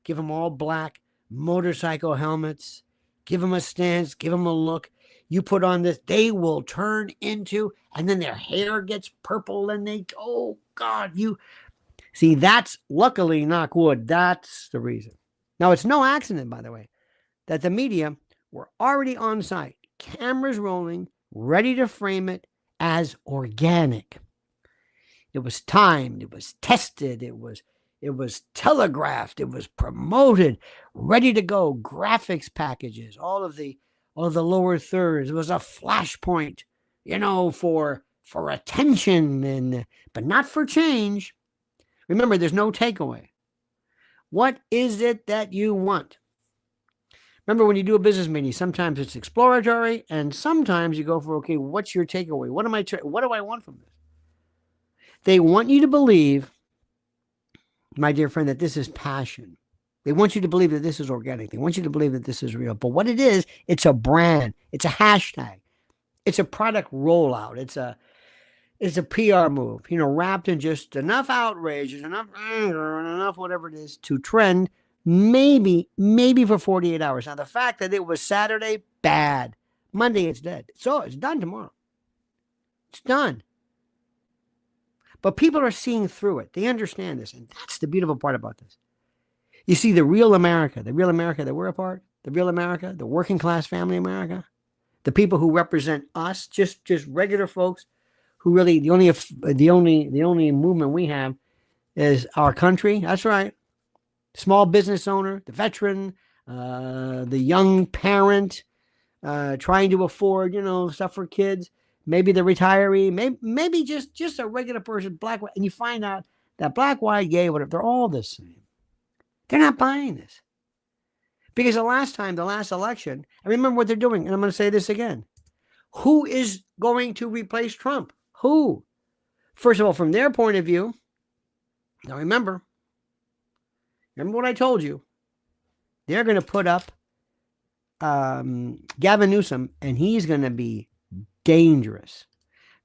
Speaker 1: Give them all black motorcycle helmets, give them a stance, give them a look. You put on this, they will turn into, and then their hair gets purple and oh God, you see, that's luckily, knock wood, that's the reason. Now, it's no accident, by the way, that the media were already on site, cameras rolling, ready to frame it as organic. It was timed, it was tested, it was telegraphed, it was promoted, ready to go, graphics packages, all of the lower thirds. It was a flashpoint, for attention, but not for change. Remember, there's no takeaway. What is it that you want? Remember, when you do a business meeting, sometimes it's exploratory, and sometimes you go for, okay, what's your takeaway? What do I want from this? They want you to believe, my dear friend, that this is passion. They want you to believe that this is organic. They want you to believe that this is real. But what it is, it's a brand. It's a hashtag. It's a product rollout. It's a PR move, wrapped in just enough outrage, enough anger, and enough whatever it is to trend, maybe for 48 hours. Now, the fact that it was Saturday, bad. Monday, it's dead. So it's done tomorrow. It's done. But people are seeing through it. They understand this. And that's the beautiful part about this. You see, the real America that we're a part, the real America, the working class family America, the people who represent us, just regular folks who really, the only movement we have is our country. That's right. Small business owner, the veteran, the young parent, trying to afford, stuff for kids. Maybe the retiree, maybe just a regular person, black, white, and you find out that black, white, gay, whatever, they're all the same. They're not buying this. Because the last election, I remember what they're doing, and I'm going to say this again. Who is going to replace Trump? Who? First of all, from their point of view, now remember what I told you. They're going to put up Gavin Newsom, and he's going to be dangerous.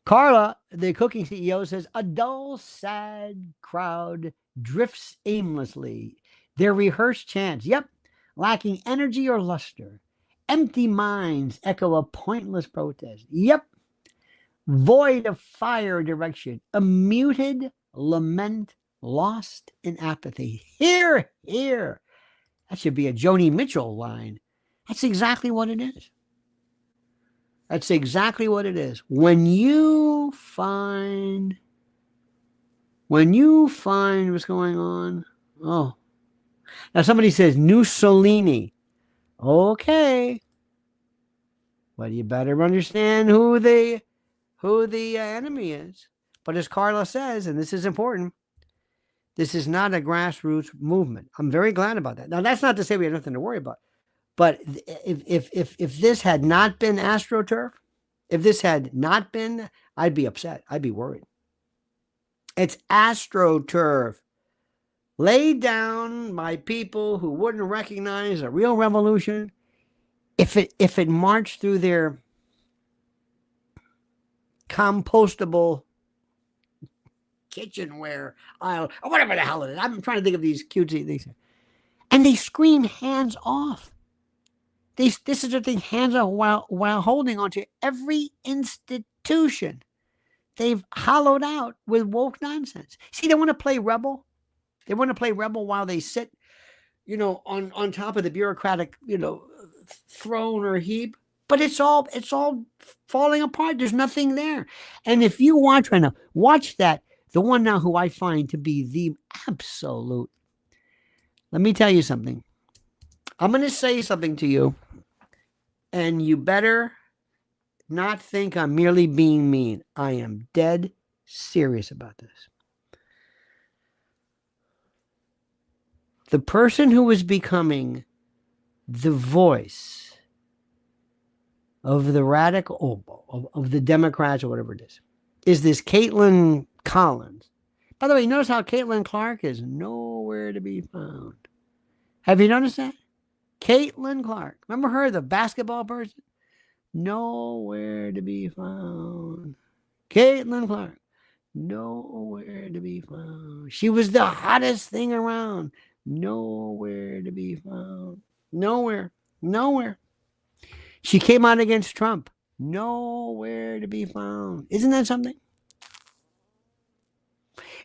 Speaker 1: Carla, the cooking CEO, says a dull, sad crowd drifts aimlessly. Their rehearsed chants, lacking energy or luster. Empty minds echo a pointless protest. Void of fire direction. A muted lament lost in apathy. Hear, hear. That should be a Joni Mitchell line. That's exactly what it is. That's exactly what it is. When you find what's going on, now somebody says Mussolini. Okay. Well, you better understand who the enemy is. But as Carla says, and this is important, this is not a grassroots movement. I'm very glad about that. Now, that's not to say we have nothing to worry about. But if this had not been astroturf, I'd be upset. I'd be worried. It's astroturf, laid down by people who wouldn't recognize a real revolution if it marched through their compostable kitchenware aisle or whatever the hell it is. I'm trying to think of these cutesy things. And they scream hands off. This is the thing, hands off, while holding on to every institution they've hollowed out with woke nonsense. See, they want to play rebel. They want to play rebel while they sit, on top of the bureaucratic, throne or heap. But it's all falling apart. There's nothing there. And if you watch right now, watch that. The one now who I find to be the absolute. Let me tell you something. I'm going to say something to you. And you better not think I'm merely being mean. I am dead serious about this. The person who is becoming the voice of the radical, of the Democrats or whatever it is this Caitlin Collins. By the way, notice how Caitlin Clark is nowhere to be found. Have you noticed that? Caitlin Clark. Remember her, the basketball person? Nowhere to be found. Caitlin Clark. Nowhere to be found. She was the hottest thing around. Nowhere to be found. Nowhere. She came out against Trump. Nowhere to be found. Isn't that something?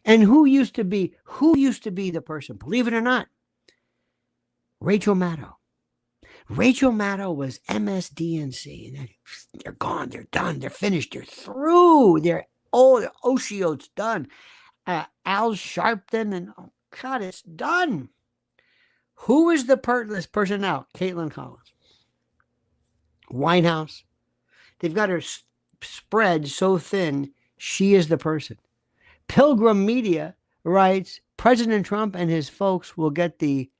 Speaker 1: And who used to be the person, believe it or not, Rachel Maddow. Rachel Maddow was MSDNC. And they're gone. They're done. They're finished. They're through. They're Oshio's done. Al Sharpton and oh God, it's done. Who is this person now? Caitlin Collins. White House. They've got her spread so thin, she is the person. Pilgrim Media writes, President Trump and his folks will get the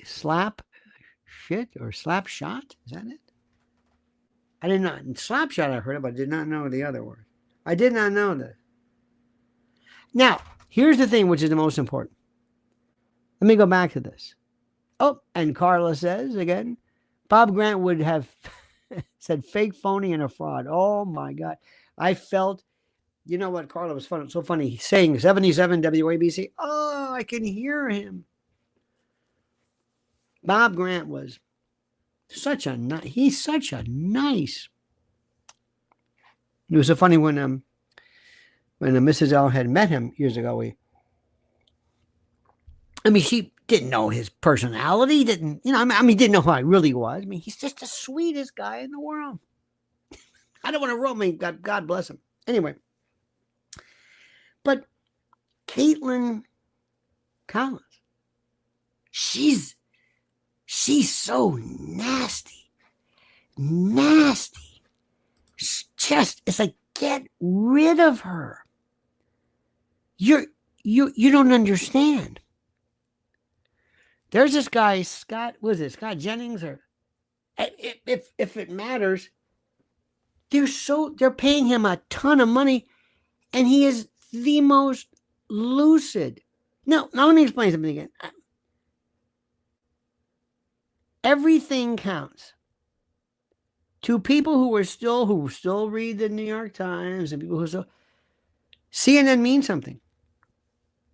Speaker 1: slap shit or slap shot. Is that it? I did not. Slap shot I heard it, but I did not know the other word. I did not know that. Now, here's the thing which is the most important. Let me go back to this. Oh, and Carla says again, Bob Grant would have said fake, phony, and a fraud. Oh my God. I felt, you know what, Carla was so funny saying 77 WABC. Oh, I can hear him. Bob Grant was he's such a nice. It was so funny when Mrs. L had met him years ago. She didn't know his personality, didn't know who I really was. He's just the sweetest guy in the world. I don't want to roll me. God bless him. Anyway, but Caitlin Collins, she's so nasty. It's like, get rid of her. You don't understand. There's this guy, Scott Jennings, or if it matters, they're paying him a ton of money, and he is the most lucid. Now let me explain something again. Everything counts. To people who still read the New York Times and people who still, CNN means something.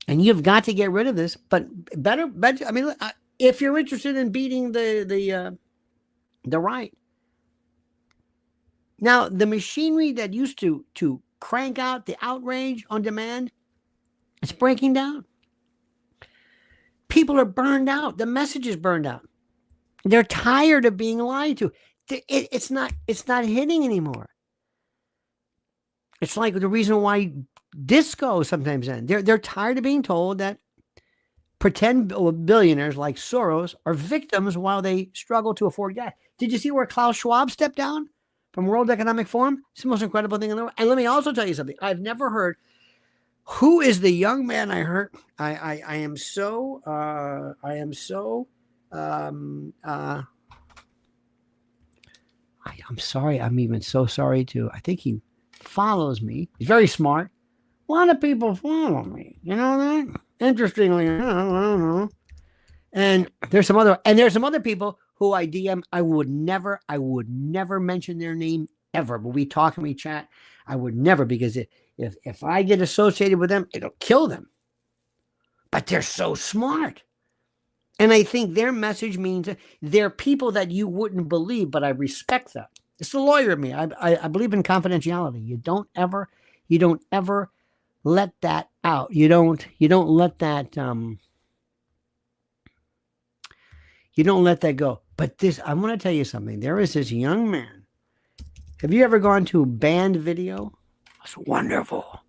Speaker 1: And you've got to get rid of this, but better. If you're interested in beating the right, now the machinery that used to crank out the outrage on demand, it's breaking down. People are burned out. The message is burned out. They're tired of being lied to. It's not hitting anymore. It's like the reason why disco sometimes end. They're tired of being told that pretend billionaires like Soros are victims while they struggle to afford gas. Did you see where Klaus Schwab stepped down from World Economic Forum? It's the most incredible thing in the world. And let me also tell you something. I've never heard. Who is the young man I heard? I'm sorry. I'm even so sorry too. I think he follows me. He's very smart. A lot of people follow me. You know that? Interestingly, I don't know. And there's some other people who I DM. I would never mention their name ever. But we talk and we chat. I would never, because if I get associated with them, it'll kill them. But they're so smart. And I think their message means they're people that you wouldn't believe, but I respect them. It's the lawyer in me. I believe in confidentiality. You don't ever let that out. You don't let that go. But I'm going to tell you something. There is this young man. Have you ever gone to Band Video? It's wonderful.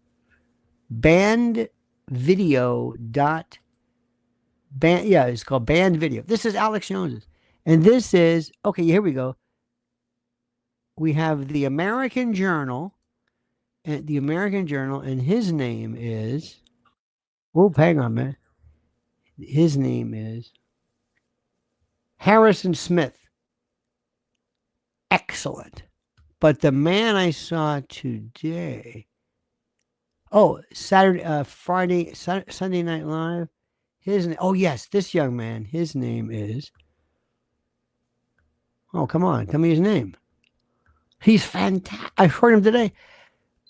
Speaker 1: It's called Band Video. This is Alex Jones's. And this is, okay, here we go. We have the American Journal, and his name is, hang on, man. His name is Harrison Smith. Excellent. But the man I saw today, Sunday Night Live, this young man, his name is, come on, tell me his name. He's fantastic. I heard him today.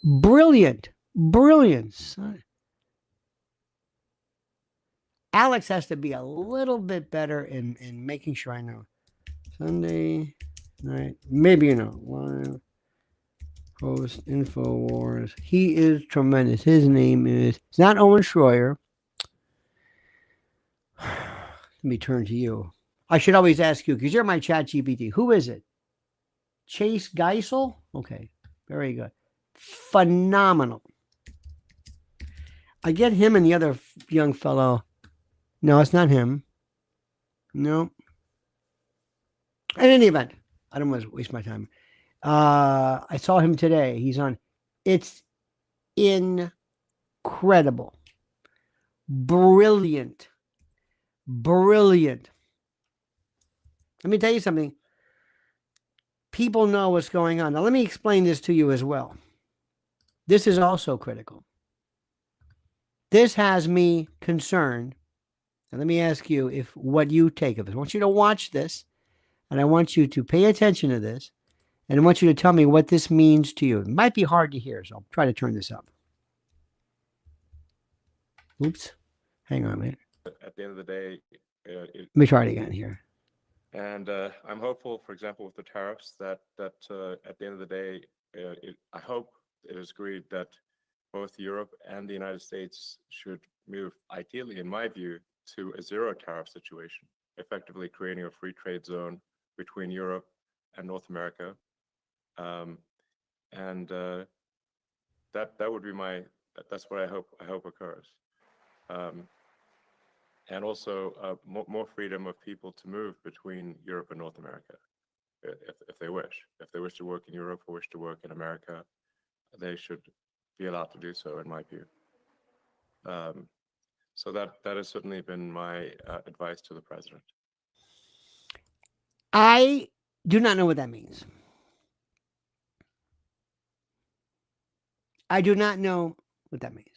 Speaker 1: Brilliant. Alex has to be a little bit better in making sure I know. Sunday night, maybe live host InfoWars. He is tremendous. His name is, it's not Owen Schroyer. Let me turn to you. I should always ask you because you're my chat GPT. Who is it? Chase Geisel? Okay, very good. Phenomenal. I get him and the other young fellow. No, it's not him. No. In any event, I don't want to waste my time. I saw him today. He's on. It's incredible. Brilliant. Brilliant. Let me tell you something. People know what's going on. Now, let me explain this to you as well. This is also critical. This has me concerned. And let me ask you what you take of it. I want you to watch this, and I want you to pay attention to this, and I want you to tell me what this means to you. It might be hard to hear, so I'll try to turn this up. Oops. Hang on a minute.
Speaker 4: At the end of the day,
Speaker 1: let me try it again here.
Speaker 4: And I'm hopeful, for example, with the tariffs, that at the end of the day, I hope it is agreed that both Europe and the United States should move, ideally, in my view, to a zero tariff situation, effectively creating a free trade zone between Europe and North America. And that would be that's what I hope occurs. And also more freedom of people to move between Europe and North America, if they wish. If they wish to work in Europe or wish to work in America, they should be allowed to do so, in my view. So that has certainly been my advice to the president.
Speaker 1: I do not know what that means. I do not know what that means.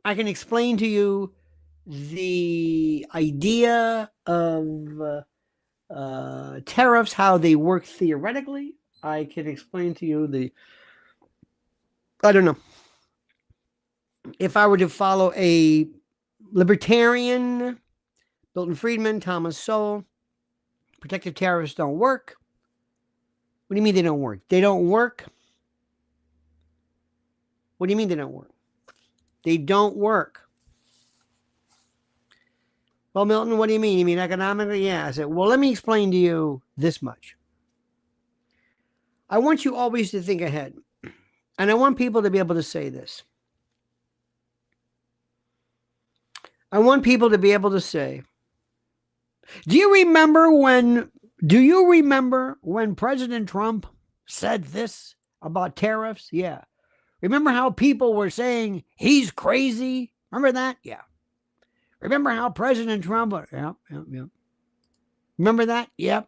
Speaker 1: I can explain to you the idea of tariffs, how they work theoretically. I can explain to you I don't know. If I were to follow a libertarian, Milton Friedman, Thomas Sowell, protective tariffs don't work. What do you mean they don't work? They don't work. What do you mean they don't work? They don't work. Well, Milton, what do you mean? You mean economically? Yeah. I said, well, let me explain to you this much. I want you always to think ahead. And I want people to be able to say this. I want people to be able to say, do you remember when President Trump said this about tariffs? Yeah. Remember how people were saying he's crazy? Remember that? Yeah. Remember how President Trump? Yeah. Remember that? Yep.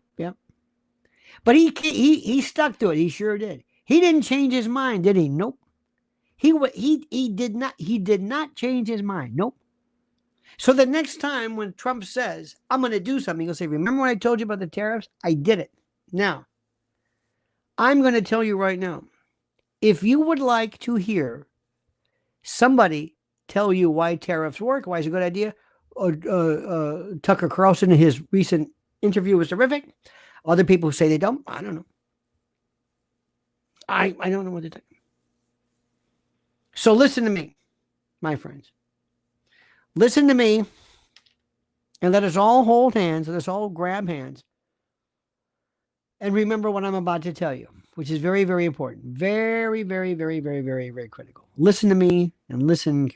Speaker 1: But he stuck to it. He sure did. He didn't change his mind, did he? Nope. He did not. He did not change his mind. Nope. So the next time when Trump says, I'm going to do something, he'll say, remember when I told you about the tariffs? I did it. Now, I'm going to tell you right now, if you would like to hear somebody tell you why tariffs work, why it's a good idea, Tucker Carlson in his recent interview was terrific. Other people say they don't. I don't know. I don't know what to tell you. So listen to me, my friends. Listen to me, and let us all hold hands, let us all grab hands, and remember what I'm about to tell you, which is very, very important. Very, very, very, very, very, very critical. Listen to me and listen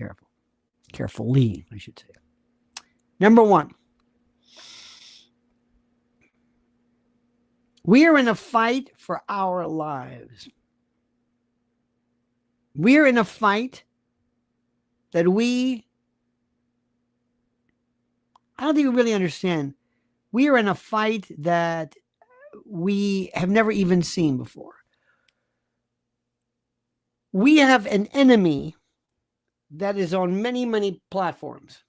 Speaker 1: carefully, I should say. Number one, we are in a fight for our lives. We are in a fight that I don't think we really understand. We are in a fight that we have never even seen before. We have an enemy that is on many, many platforms.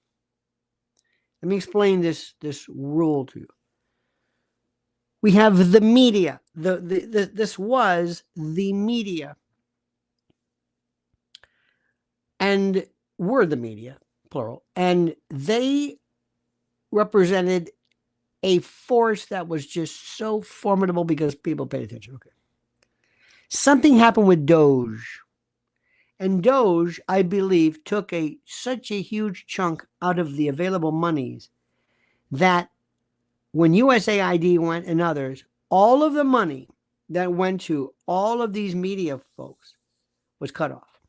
Speaker 1: Let me explain this rule to you. We have the media. This was the media. And we're the media, plural. And they represented a force that was just so formidable because people paid attention. Okay. Something happened with Doge. And Doge, I believe, took such a huge chunk out of the available monies that when USAID went and others, all of the money that went to all of these media folks was cut off.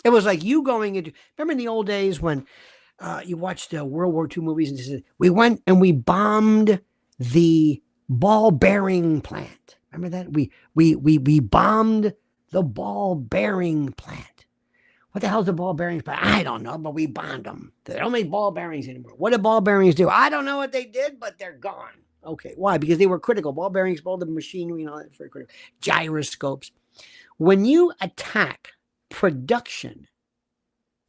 Speaker 1: It was like you going into, remember in the old days when you watched the World War II movies and said, we went and we bombed the ball bearing plant. Remember that? We bombed the ball bearing plant. What the hell's the ball bearings plant? I don't know, but we bombed them. They don't make ball bearings anymore. What do ball bearings do? I don't know what they did, but they're gone. Okay, why? Because they were critical. Ball bearings, all the machinery and all that, very critical. Gyroscopes. When you attack production,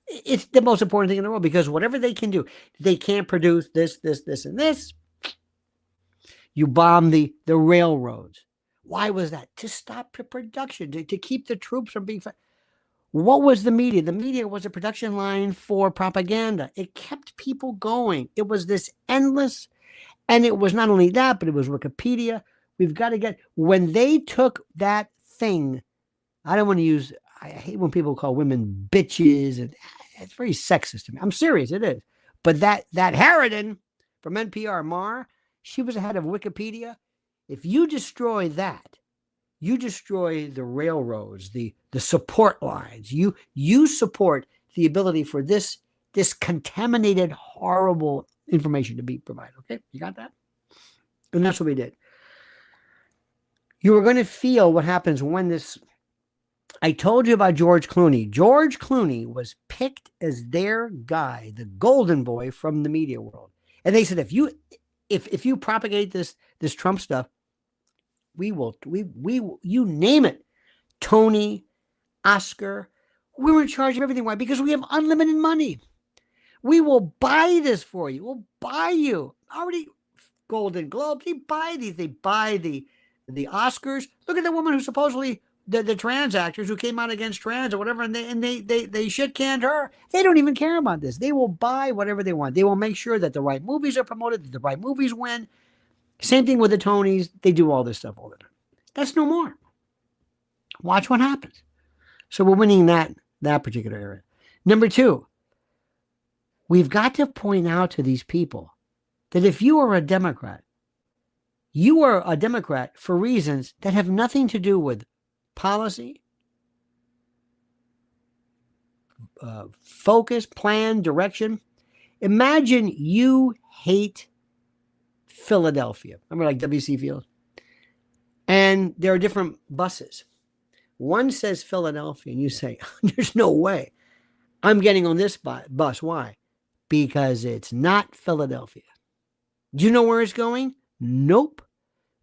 Speaker 1: it's the most important thing in the world, because whatever they can do, they can't produce this, and this. You bomb the railroads. Why was that? To stop production, to keep the troops from being. What was the media? The media was a production line for propaganda. It kept people going. It was this endless, and it was not only that, but it was Wikipedia. We've got to get, when they took that thing, I don't want to use, I hate when people call women bitches, and it's very sexist to me. I'm serious, it is. But that Harridan from NPR, Mar, she was the head of Wikipedia. If you destroy that, you destroy the railroads, the support lines. You support the ability for this contaminated, horrible information to be provided. Okay, you got that? And that's what we did. You are going to feel what happens when this. I told you about George Clooney. George Clooney was picked as their guy, the golden boy from the media world. And they said, if you propagate this Trump stuff, we will, you name it, Tony, Oscar, we're in charge of everything. Why? Because we have unlimited money. We will buy this for you. We'll buy you. Already Golden Globes, they buy these. They buy the Oscars. Look at the woman who supposedly, the trans actors who came out against trans or whatever, and they shit canned her. They don't even care about this. They will buy whatever they want. They will make sure that the right movies are promoted, that the right movies win. Same thing with the Tonys. They do all this stuff all the time. That's no more. Watch what happens. So we're winning that particular area. Number two, we've got to point out to these people that if you are a Democrat, you are a Democrat for reasons that have nothing to do with policy, focus, plan, direction. Imagine you hate Philadelphia. Remember, like W.C. Field? And there are different buses. One says Philadelphia, and you say, there's no way I'm getting on this bus. Why? Because it's not Philadelphia. Do you know where it's going? Nope.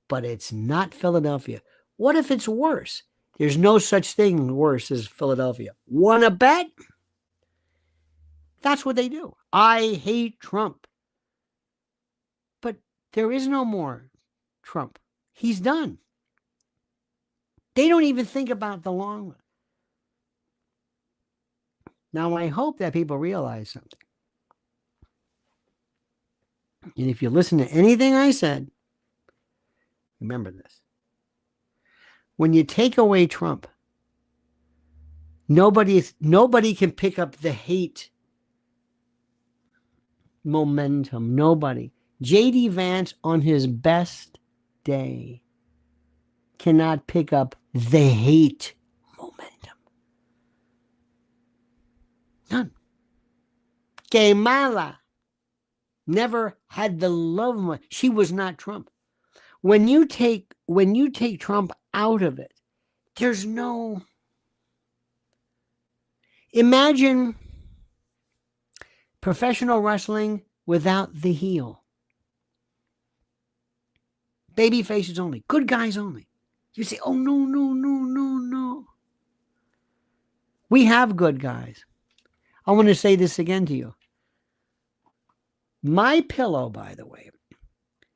Speaker 1: But it's not Philadelphia. What if it's worse? There's no such thing worse as Philadelphia. Want to bet? That's what they do. I hate Trump. But there is no more Trump. He's done. They don't even think about the long run. Now, I hope that people realize something. And if you listen to anything I said, remember this. When you take away Trump, nobody can pick up the hate momentum. Nobody. J.D. Vance on his best day cannot pick up the hate momentum. None. Kamala never had the love. She was not Trump. When you take Trump out of it, there's no. Imagine professional wrestling without the heel. Baby faces only. Good guys only. You say, oh, no. We have good guys. I want to say this again to you. My Pillow, by the way,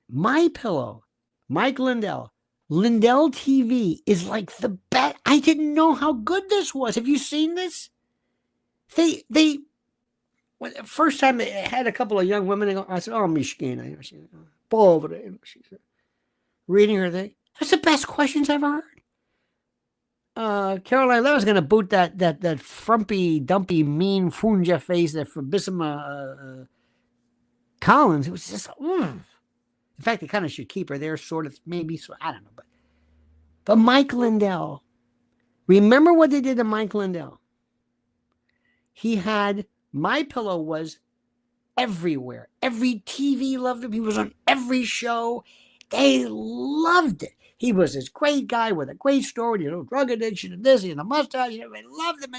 Speaker 1: My Pillow, Mike Lindell TV is like the best. I didn't know how good this was. Have you seen this? They first time they had a couple of young women. I said, oh, Mishkina. She's pobre. She's reading her thing. That's the best questions I've ever heard. Caroline Lever's going to boot that frumpy, dumpy, mean Funja face that Fabissima Collins. It was just, in fact, they kind of should keep her there, sort of, maybe. So I don't know, but Mike Lindell. Remember what they did to Mike Lindell? He had My Pillow was everywhere. Every TV loved him. He was on every show. They loved it. He was this great guy with a great story, drug addiction and this and the mustache. They loved him.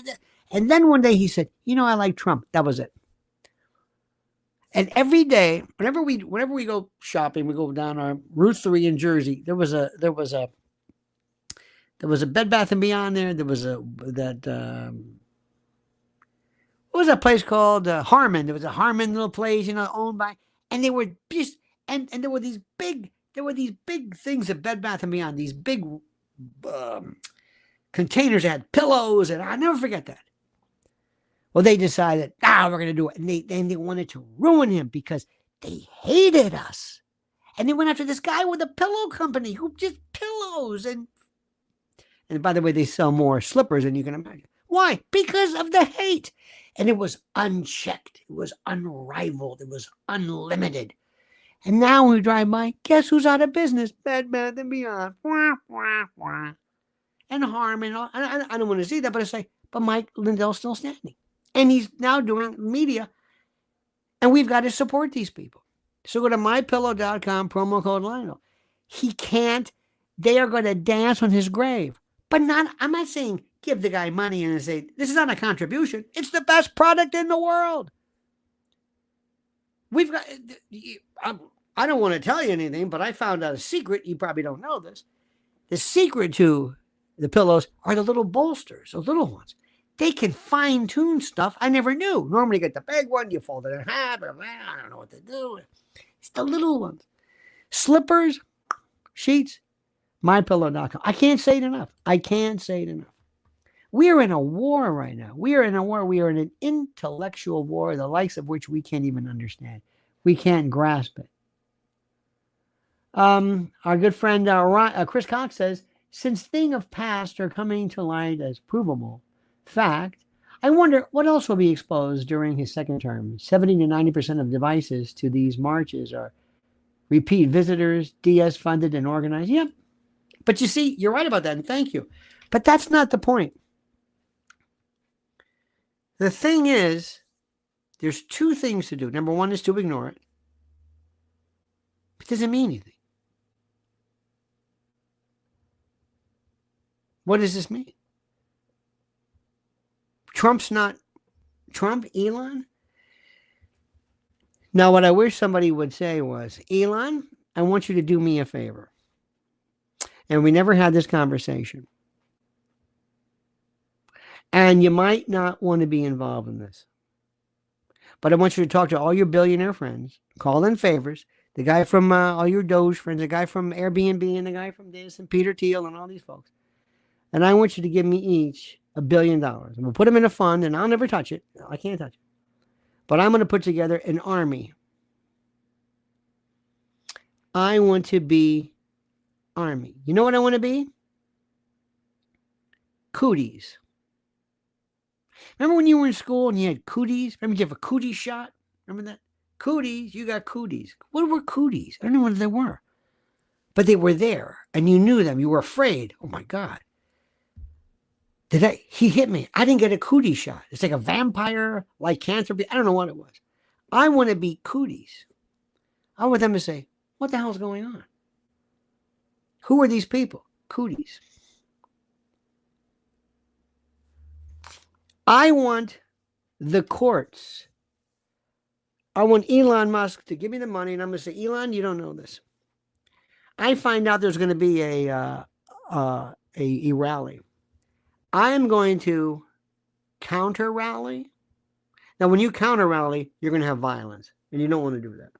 Speaker 1: And then one day he said, I like Trump. That was it. And every day, whenever we go shopping, we go down our Route 3 in Jersey. There was a Bed Bath and Beyond there. There was what was that place called? Harmon. There was a Harmon little place, owned by, and they were just, and there were these big things at Bed Bath and Beyond. These big containers that had pillows, and I'll never forget that. Well, they decided, we're going to do it. And they wanted to ruin him because they hated us. And they went after this guy with a pillow company who just pillows. And by the way, they sell more slippers than you can imagine. Why? Because of the hate. And it was unchecked. It was unrivaled. It was unlimited. And now when we drive by, guess who's out of business? Bed Bath and Beyond. Wah, wah, wah. And Harmon. I don't want to see that, but Mike Lindell's still standing. And he's now doing media. And we've got to support these people. So go to mypillow.com, promo code Lionel. He can't. They are going to dance on his grave. But I'm not saying give the guy money and say, this is not a contribution. It's the best product in the world. We've got, I don't want to tell you anything, but I found out a secret. You probably don't know this. The secret to the pillows are the little bolsters, the little ones. They can fine tune stuff I never knew. Normally you get the big one, you fold it in half, I don't know what to do. It's the little ones. Slippers, sheets, mypillow.com. I can't say it enough. We are in a war right now. We are in an intellectual war, the likes of which we can't even understand. We can't grasp it. Our good friend Chris Cox says, since things of past are coming to light as provable fact, I wonder what else will be exposed during his second term. 70 to 90% of devices to these marches are repeat visitors, DS funded and organized. Yep. But you see, you're right about that, and thank you. But that's not the point. The thing is, there's two things to do. Number one is to ignore it. It doesn't mean anything. What does this mean? Trump's not Trump, Elon? Now, what I wish somebody would say was, Elon, I want you to do me a favor. And we never had this conversation. And you might not want to be involved in this. But I want you to talk to all your billionaire friends, call in favors, the guy from all your Doge friends, the guy from Airbnb and the guy from this and Peter Thiel and all these folks. And I want you to give me each $1 billion. I'm going to put them in a fund and I'll never touch it. I can't touch it. But I'm going to put together an army. I want to be army. You know what I want to be? Cooties. Remember when you were in school and you had cooties? Remember you have a cootie shot? Remember that? Cooties, you got cooties. What were cooties? I don't know what they were. But they were there and you knew them. You were afraid. Oh my God. He hit me. I didn't get a cootie shot. It's like a vampire lycanthropy. I don't know what it was. I want to be cooties. I want them to say, what the hell is going on? Who are these people? Cooties. I want the courts. I want Elon Musk to give me the money, and I'm going to say, Elon, you don't know this. I find out there's going to be a rally. I am going to counter rally. Now, when you counter rally, you're going to have violence, and you don't want to do that.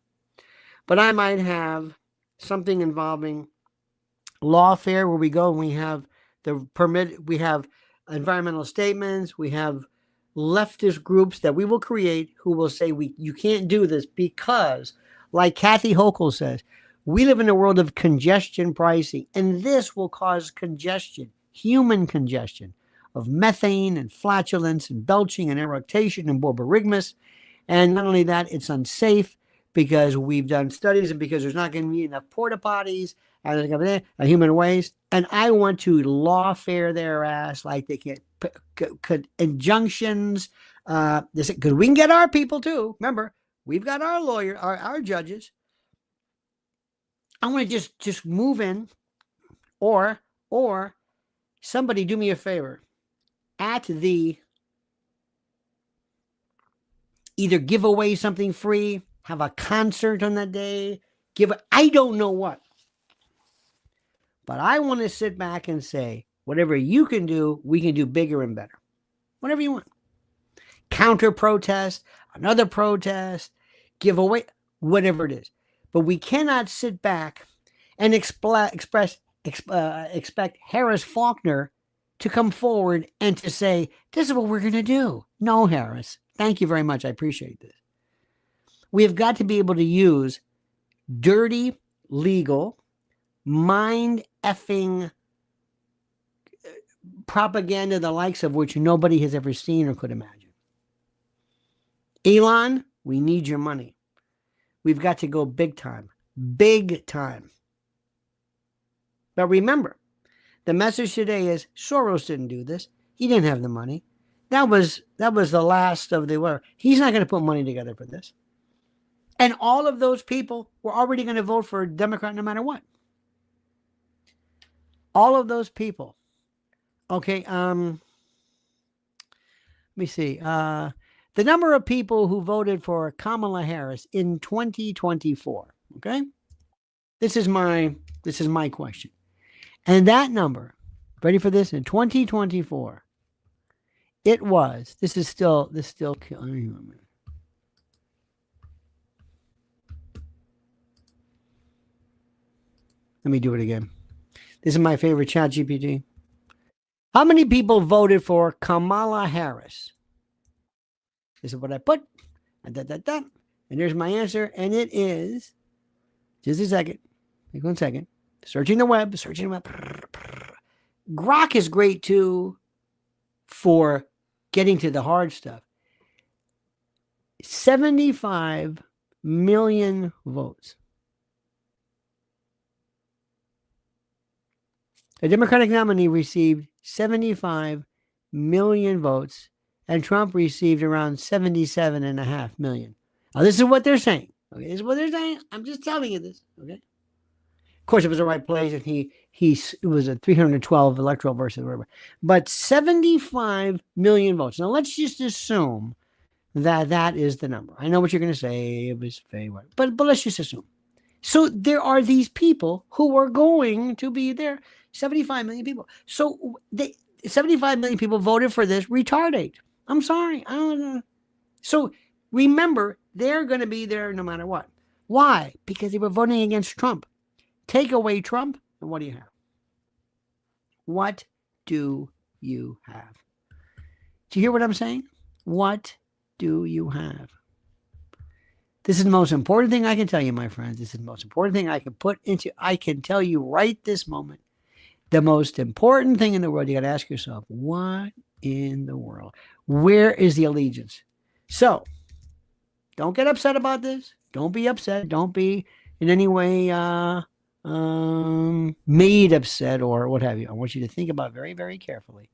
Speaker 1: But I might have something involving lawfare where we go and we have we have environmental statements, we have leftist groups that we will create who will say you can't do this because, like Kathy Hochul says, we live in a world of congestion pricing, and this will cause congestion. human congestion of methane and flatulence and belching and eructation and borborygmus. And not only that, it's unsafe because we've done studies and because there's not going to be enough porta potties and there's going to be human waste. And I want to lawfare their ass like they can, could injunctions. Because we can get our people too. Remember, we've got our lawyer, our judges. I want to just move in, or somebody do me a favor. Either give away something free, have a concert on that day, I don't know what. But I want to sit back and say, whatever you can do, we can do bigger and better. Whatever you want. Counter protest, another protest, give away, whatever it is. But we cannot sit back and expect Harris Faulkner to come forward and to say, this is what we're going to do. No, Harris, thank you very much. I appreciate this. We have got to be able to use dirty, legal, mind-effing propaganda, the likes of which nobody has ever seen or could imagine. Elon, we need your money. We've got to go big time. Big time. But remember, the message today is Soros didn't do this. He didn't have the money. That was the last of the war. He's not going to put money together for this. And all of those people were already going to vote for a Democrat no matter what. All of those people. Okay, let me see. The number of people who voted for Kamala Harris in 2024. Okay, this is my question, and that number, ready for this? In 2024, it was. This still. Let me do it again. This is my favorite ChatGPT. How many people voted for Kamala Harris? This is what I put. And there's my answer. And it is, just a second. Take 1 second. Searching the web. Grok is great too for getting to the hard stuff. 75 million votes. The Democratic nominee received 75 million votes, and Trump received around 77.5 million. Now, this is what they're saying. Okay, this is what they're saying. I'm just telling you this. Okay. Of course, it was the right place, and it was a 312 electoral versus whatever. But 75 million votes. Now, let's just assume that is the number. I know what you're going to say. It was fake, but let's just assume. So there are these people who are going to be there. 75 million people. So 75 million people voted for this retardate. I'm sorry. I don't know. So remember, they're going to be there no matter what. Why? Because they were voting against Trump. Take away Trump, and what do you have? What do you have? Do you hear what I'm saying? What do you have? This is the most important thing I can tell you, my friends. This is the most important thing I can tell you right this moment. The most important thing in the world, you got to ask yourself, what in the world? Where is the allegiance? So, don't get upset about this. Don't be upset. Don't be in any way made upset or what have you. I want you to think about very, very carefully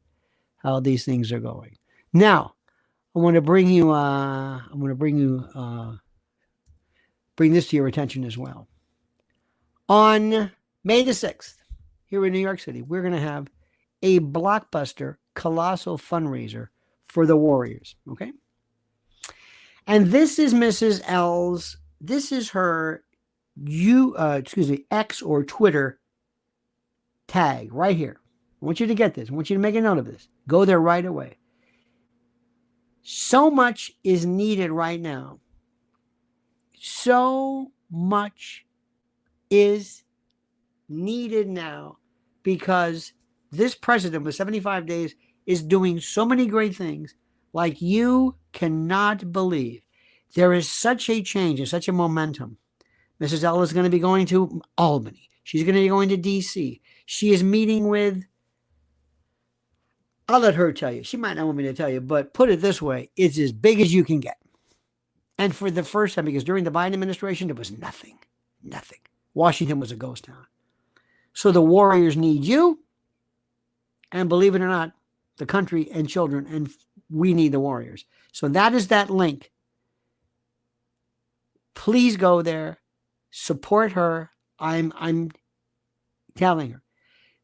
Speaker 1: how these things are going. Now, I want to bring this to your attention as well. On May the 6th, here in New York City, we're going to have a blockbuster, colossal fundraiser for the Warriors, okay? And this is Mrs. L's, this is her, X or Twitter tag right here. I want you to get this. I want you to make a note of this. Go there right away. So much is needed right now. So much is needed now because this president with 75 days is doing so many great things like you cannot believe. There is such a change and such a momentum. Mrs. L is going to be going to Albany. She's going to be going to D.C. She is meeting with I'll let her tell you. She might not want me to tell you, but put it this way, it's as big as you can get. And for the first time, because during the Biden administration, there was nothing. Washington was a ghost town. So the warriors need you. And believe it or not, the country and children, and we need the warriors. So that is that link. Please go there. Support her. I'm telling her.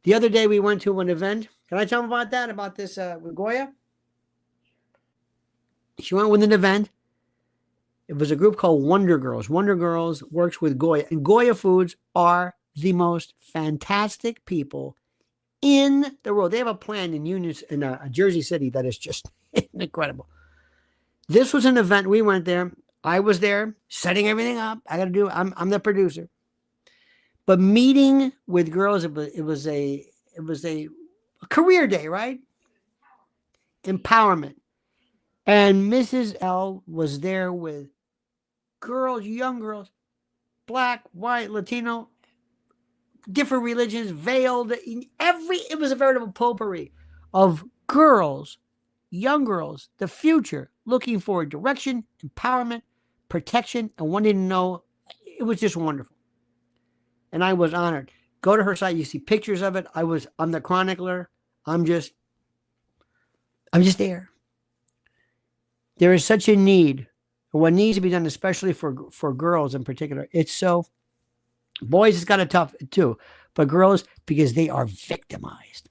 Speaker 1: The other day we went to an event. Can I tell them about that? About this with Goya? She went with an event. It was a group called Wonder Girls. Wonder Girls works with Goya. And Goya Foods are the most fantastic people in the world. They have a plant in Jersey City that is just incredible. This was an event. We went there. I was there setting everything up. I'm the producer. But meeting with girls, it was a career day, right? Empowerment. And Mrs. L was there with girls, young girls, black, white, Latino, different religions, veiled. It was a veritable potpourri of girls, young girls, the future, looking for direction, empowerment, protection, and wanting to know. It was just wonderful. And I was honored. Go to her site. You see pictures of it. I'm the chronicler. I'm just there. There is such a need. What needs to be done, especially for girls in particular. It's so, boys, it's got a tough too, but girls, because they are victimized.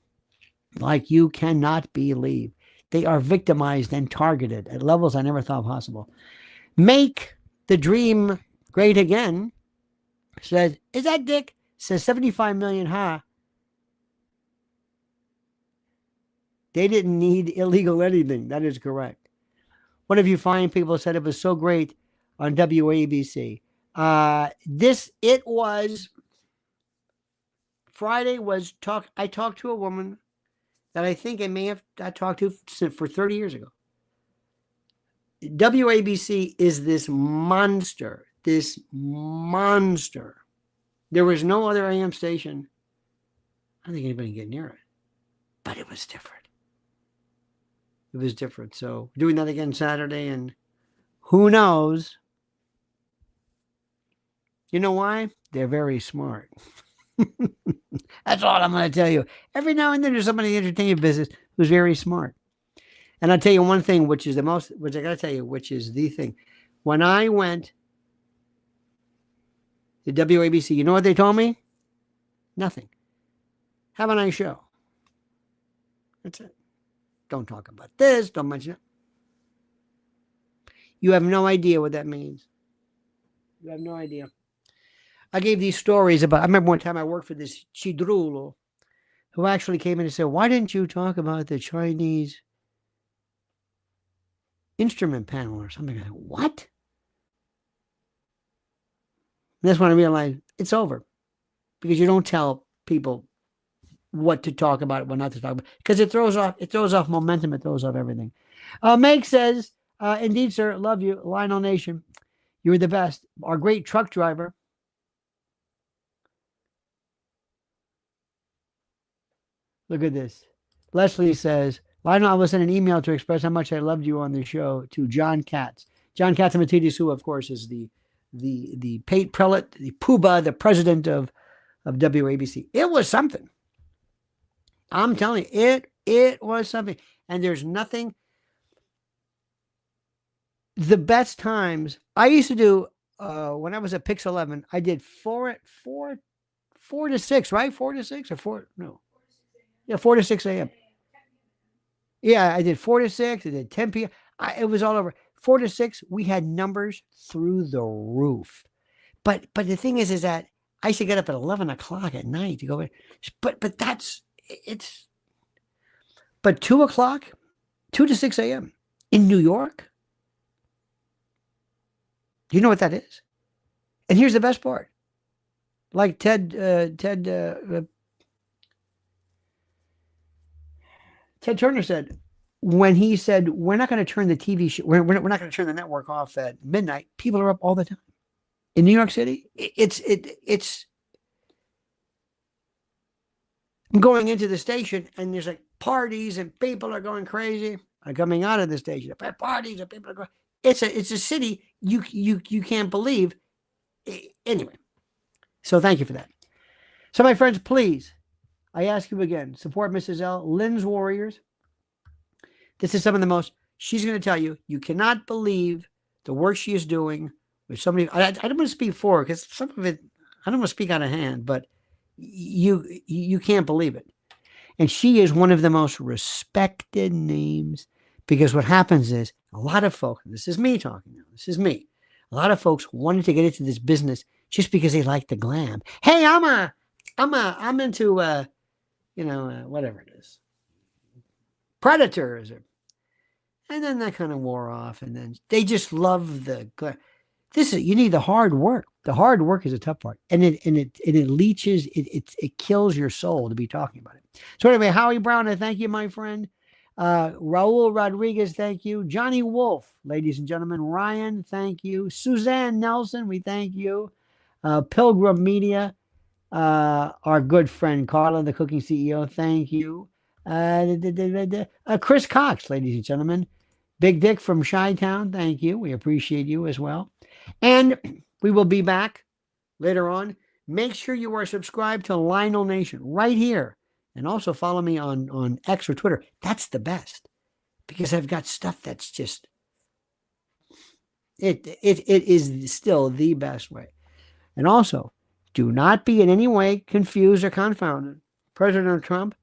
Speaker 1: Like you cannot believe. They are victimized and targeted at levels I never thought possible. Make the dream great again. Says, is that Dick? Says 75 million, huh? They didn't need illegal anything. That is correct. One of you fine people said it was so great on WABC. Friday was I talked to a woman that I think I talked to for 30 years ago. WABC is this monster. There was no other AM station. I don't think anybody can get near it. But it was different. So doing that again Saturday, and who knows? You know why? They're very smart. That's all I'm going to tell you. Every now and then there's somebody in the entertainment business who's very smart. And I'll tell you one thing, which is the thing. When I went to WABC, you know what they told me? Nothing. Have a nice show. That's it. Don't talk about this. Don't mention it. You have no idea what that means. You have no idea. I gave these stories about, I remember one time I worked for this Chidrulo who actually came in and said, why didn't you talk about the Chinese instrument panel or something? I said, what? And that's when I realized it's over, because you don't tell people what to talk about, what not to talk about, because it throws off momentum, it throws off everything. Meg says, indeed, sir, love you, Lionel Nation. You're the best. Our great truck driver. Look at this. Leslie says, Lionel, I will send an email to express how much I loved you on the show to John Katz. John Katz Matidis, who, of course, is the Pate Prelate, the Poobah, the president of WABC. It was something. I'm telling you, it was something. And there's nothing. The best times I used to do when I was at Pix 11, I did 4 to 6, right? 4 to 6 or 4? No. Yeah, 4 to 6 a.m. Yeah, I did 4 to 6. I did 10 p.m. It was all over. 4 to 6, we had numbers through the roof. But the thing is that I used to get up at 11 o'clock at night to go in. But But 2 o'clock, 2 to 6 a.m. in New York? Do you know what that is? And here's the best part. Like Ted Turner said, when he said, we're not going to turn the TV show, we're not going to turn the network off at midnight, people are up all the time. In New York City, it's I'm going into the station and there's like parties and people are going crazy are coming out of the station. Parties and people are going. It's a city you can't believe. Anyway, so thank you for that. So my friends, please, I ask you again, support Mrs. L. Lynn's Warriors. This is some of the most. She's going to tell you, you cannot believe the work she is doing with somebody. I don't want to speak for her because some of it, I don't want to speak out of hand, but you can't believe it. And she is one of the most respected names because what happens is a lot of folks, this is me talking now, this is me. A lot of folks wanted to get into this business just because they like the glam. Hey, I'm into, whatever it is. Predators. And then that kind of wore off. And then they just love the glam. You need the hard work. The hard work is a tough part. And it leaches, it kills your soul to be talking about it. So anyway, Howie Brown, I thank you, my friend. Raul Rodriguez, thank you. Johnny Wolf, ladies and gentlemen. Ryan, thank you. Suzanne Nelson, we thank you. Pilgrim Media, our good friend Carla, the cooking CEO, thank you. Chris Cox, ladies and gentlemen. Big Dick from Chi-Town, thank you. We appreciate you as well. And we will be back later on. Make sure you are subscribed to Lionel Nation right here. And also follow me on X or Twitter. That's the best. Because I've got stuff that's just, it is still the best way. And also, do not be in any way confused or confounded. President Trump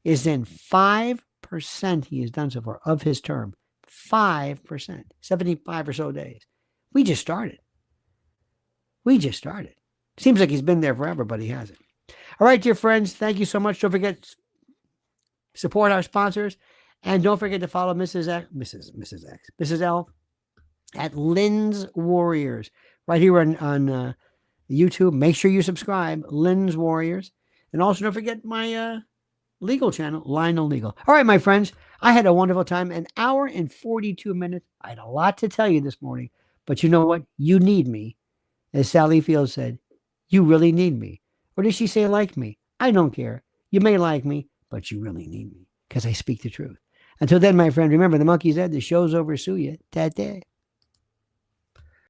Speaker 1: is in 5% he has done so far of his term. 5%, 75 or so days. We just started. Seems like he's been there forever, but he hasn't. All right, dear friends, thank you so much. Don't forget, support our sponsors. And don't forget to follow Mrs. L at Lynn's Warriors right here on YouTube. Make sure you subscribe, Lynn's Warriors. And also don't forget my legal channel, Lionel Legal. All right, my friends, I had a wonderful time. An hour and 42 minutes. I had a lot to tell you this morning. But you know what? You need me. As Sally Field said, you really need me. Or did she say like me? I don't care. You may like me, but you really need me because I speak the truth. Until then, my friend, remember the monkey's dead. The show's over. Sue ya. Tate.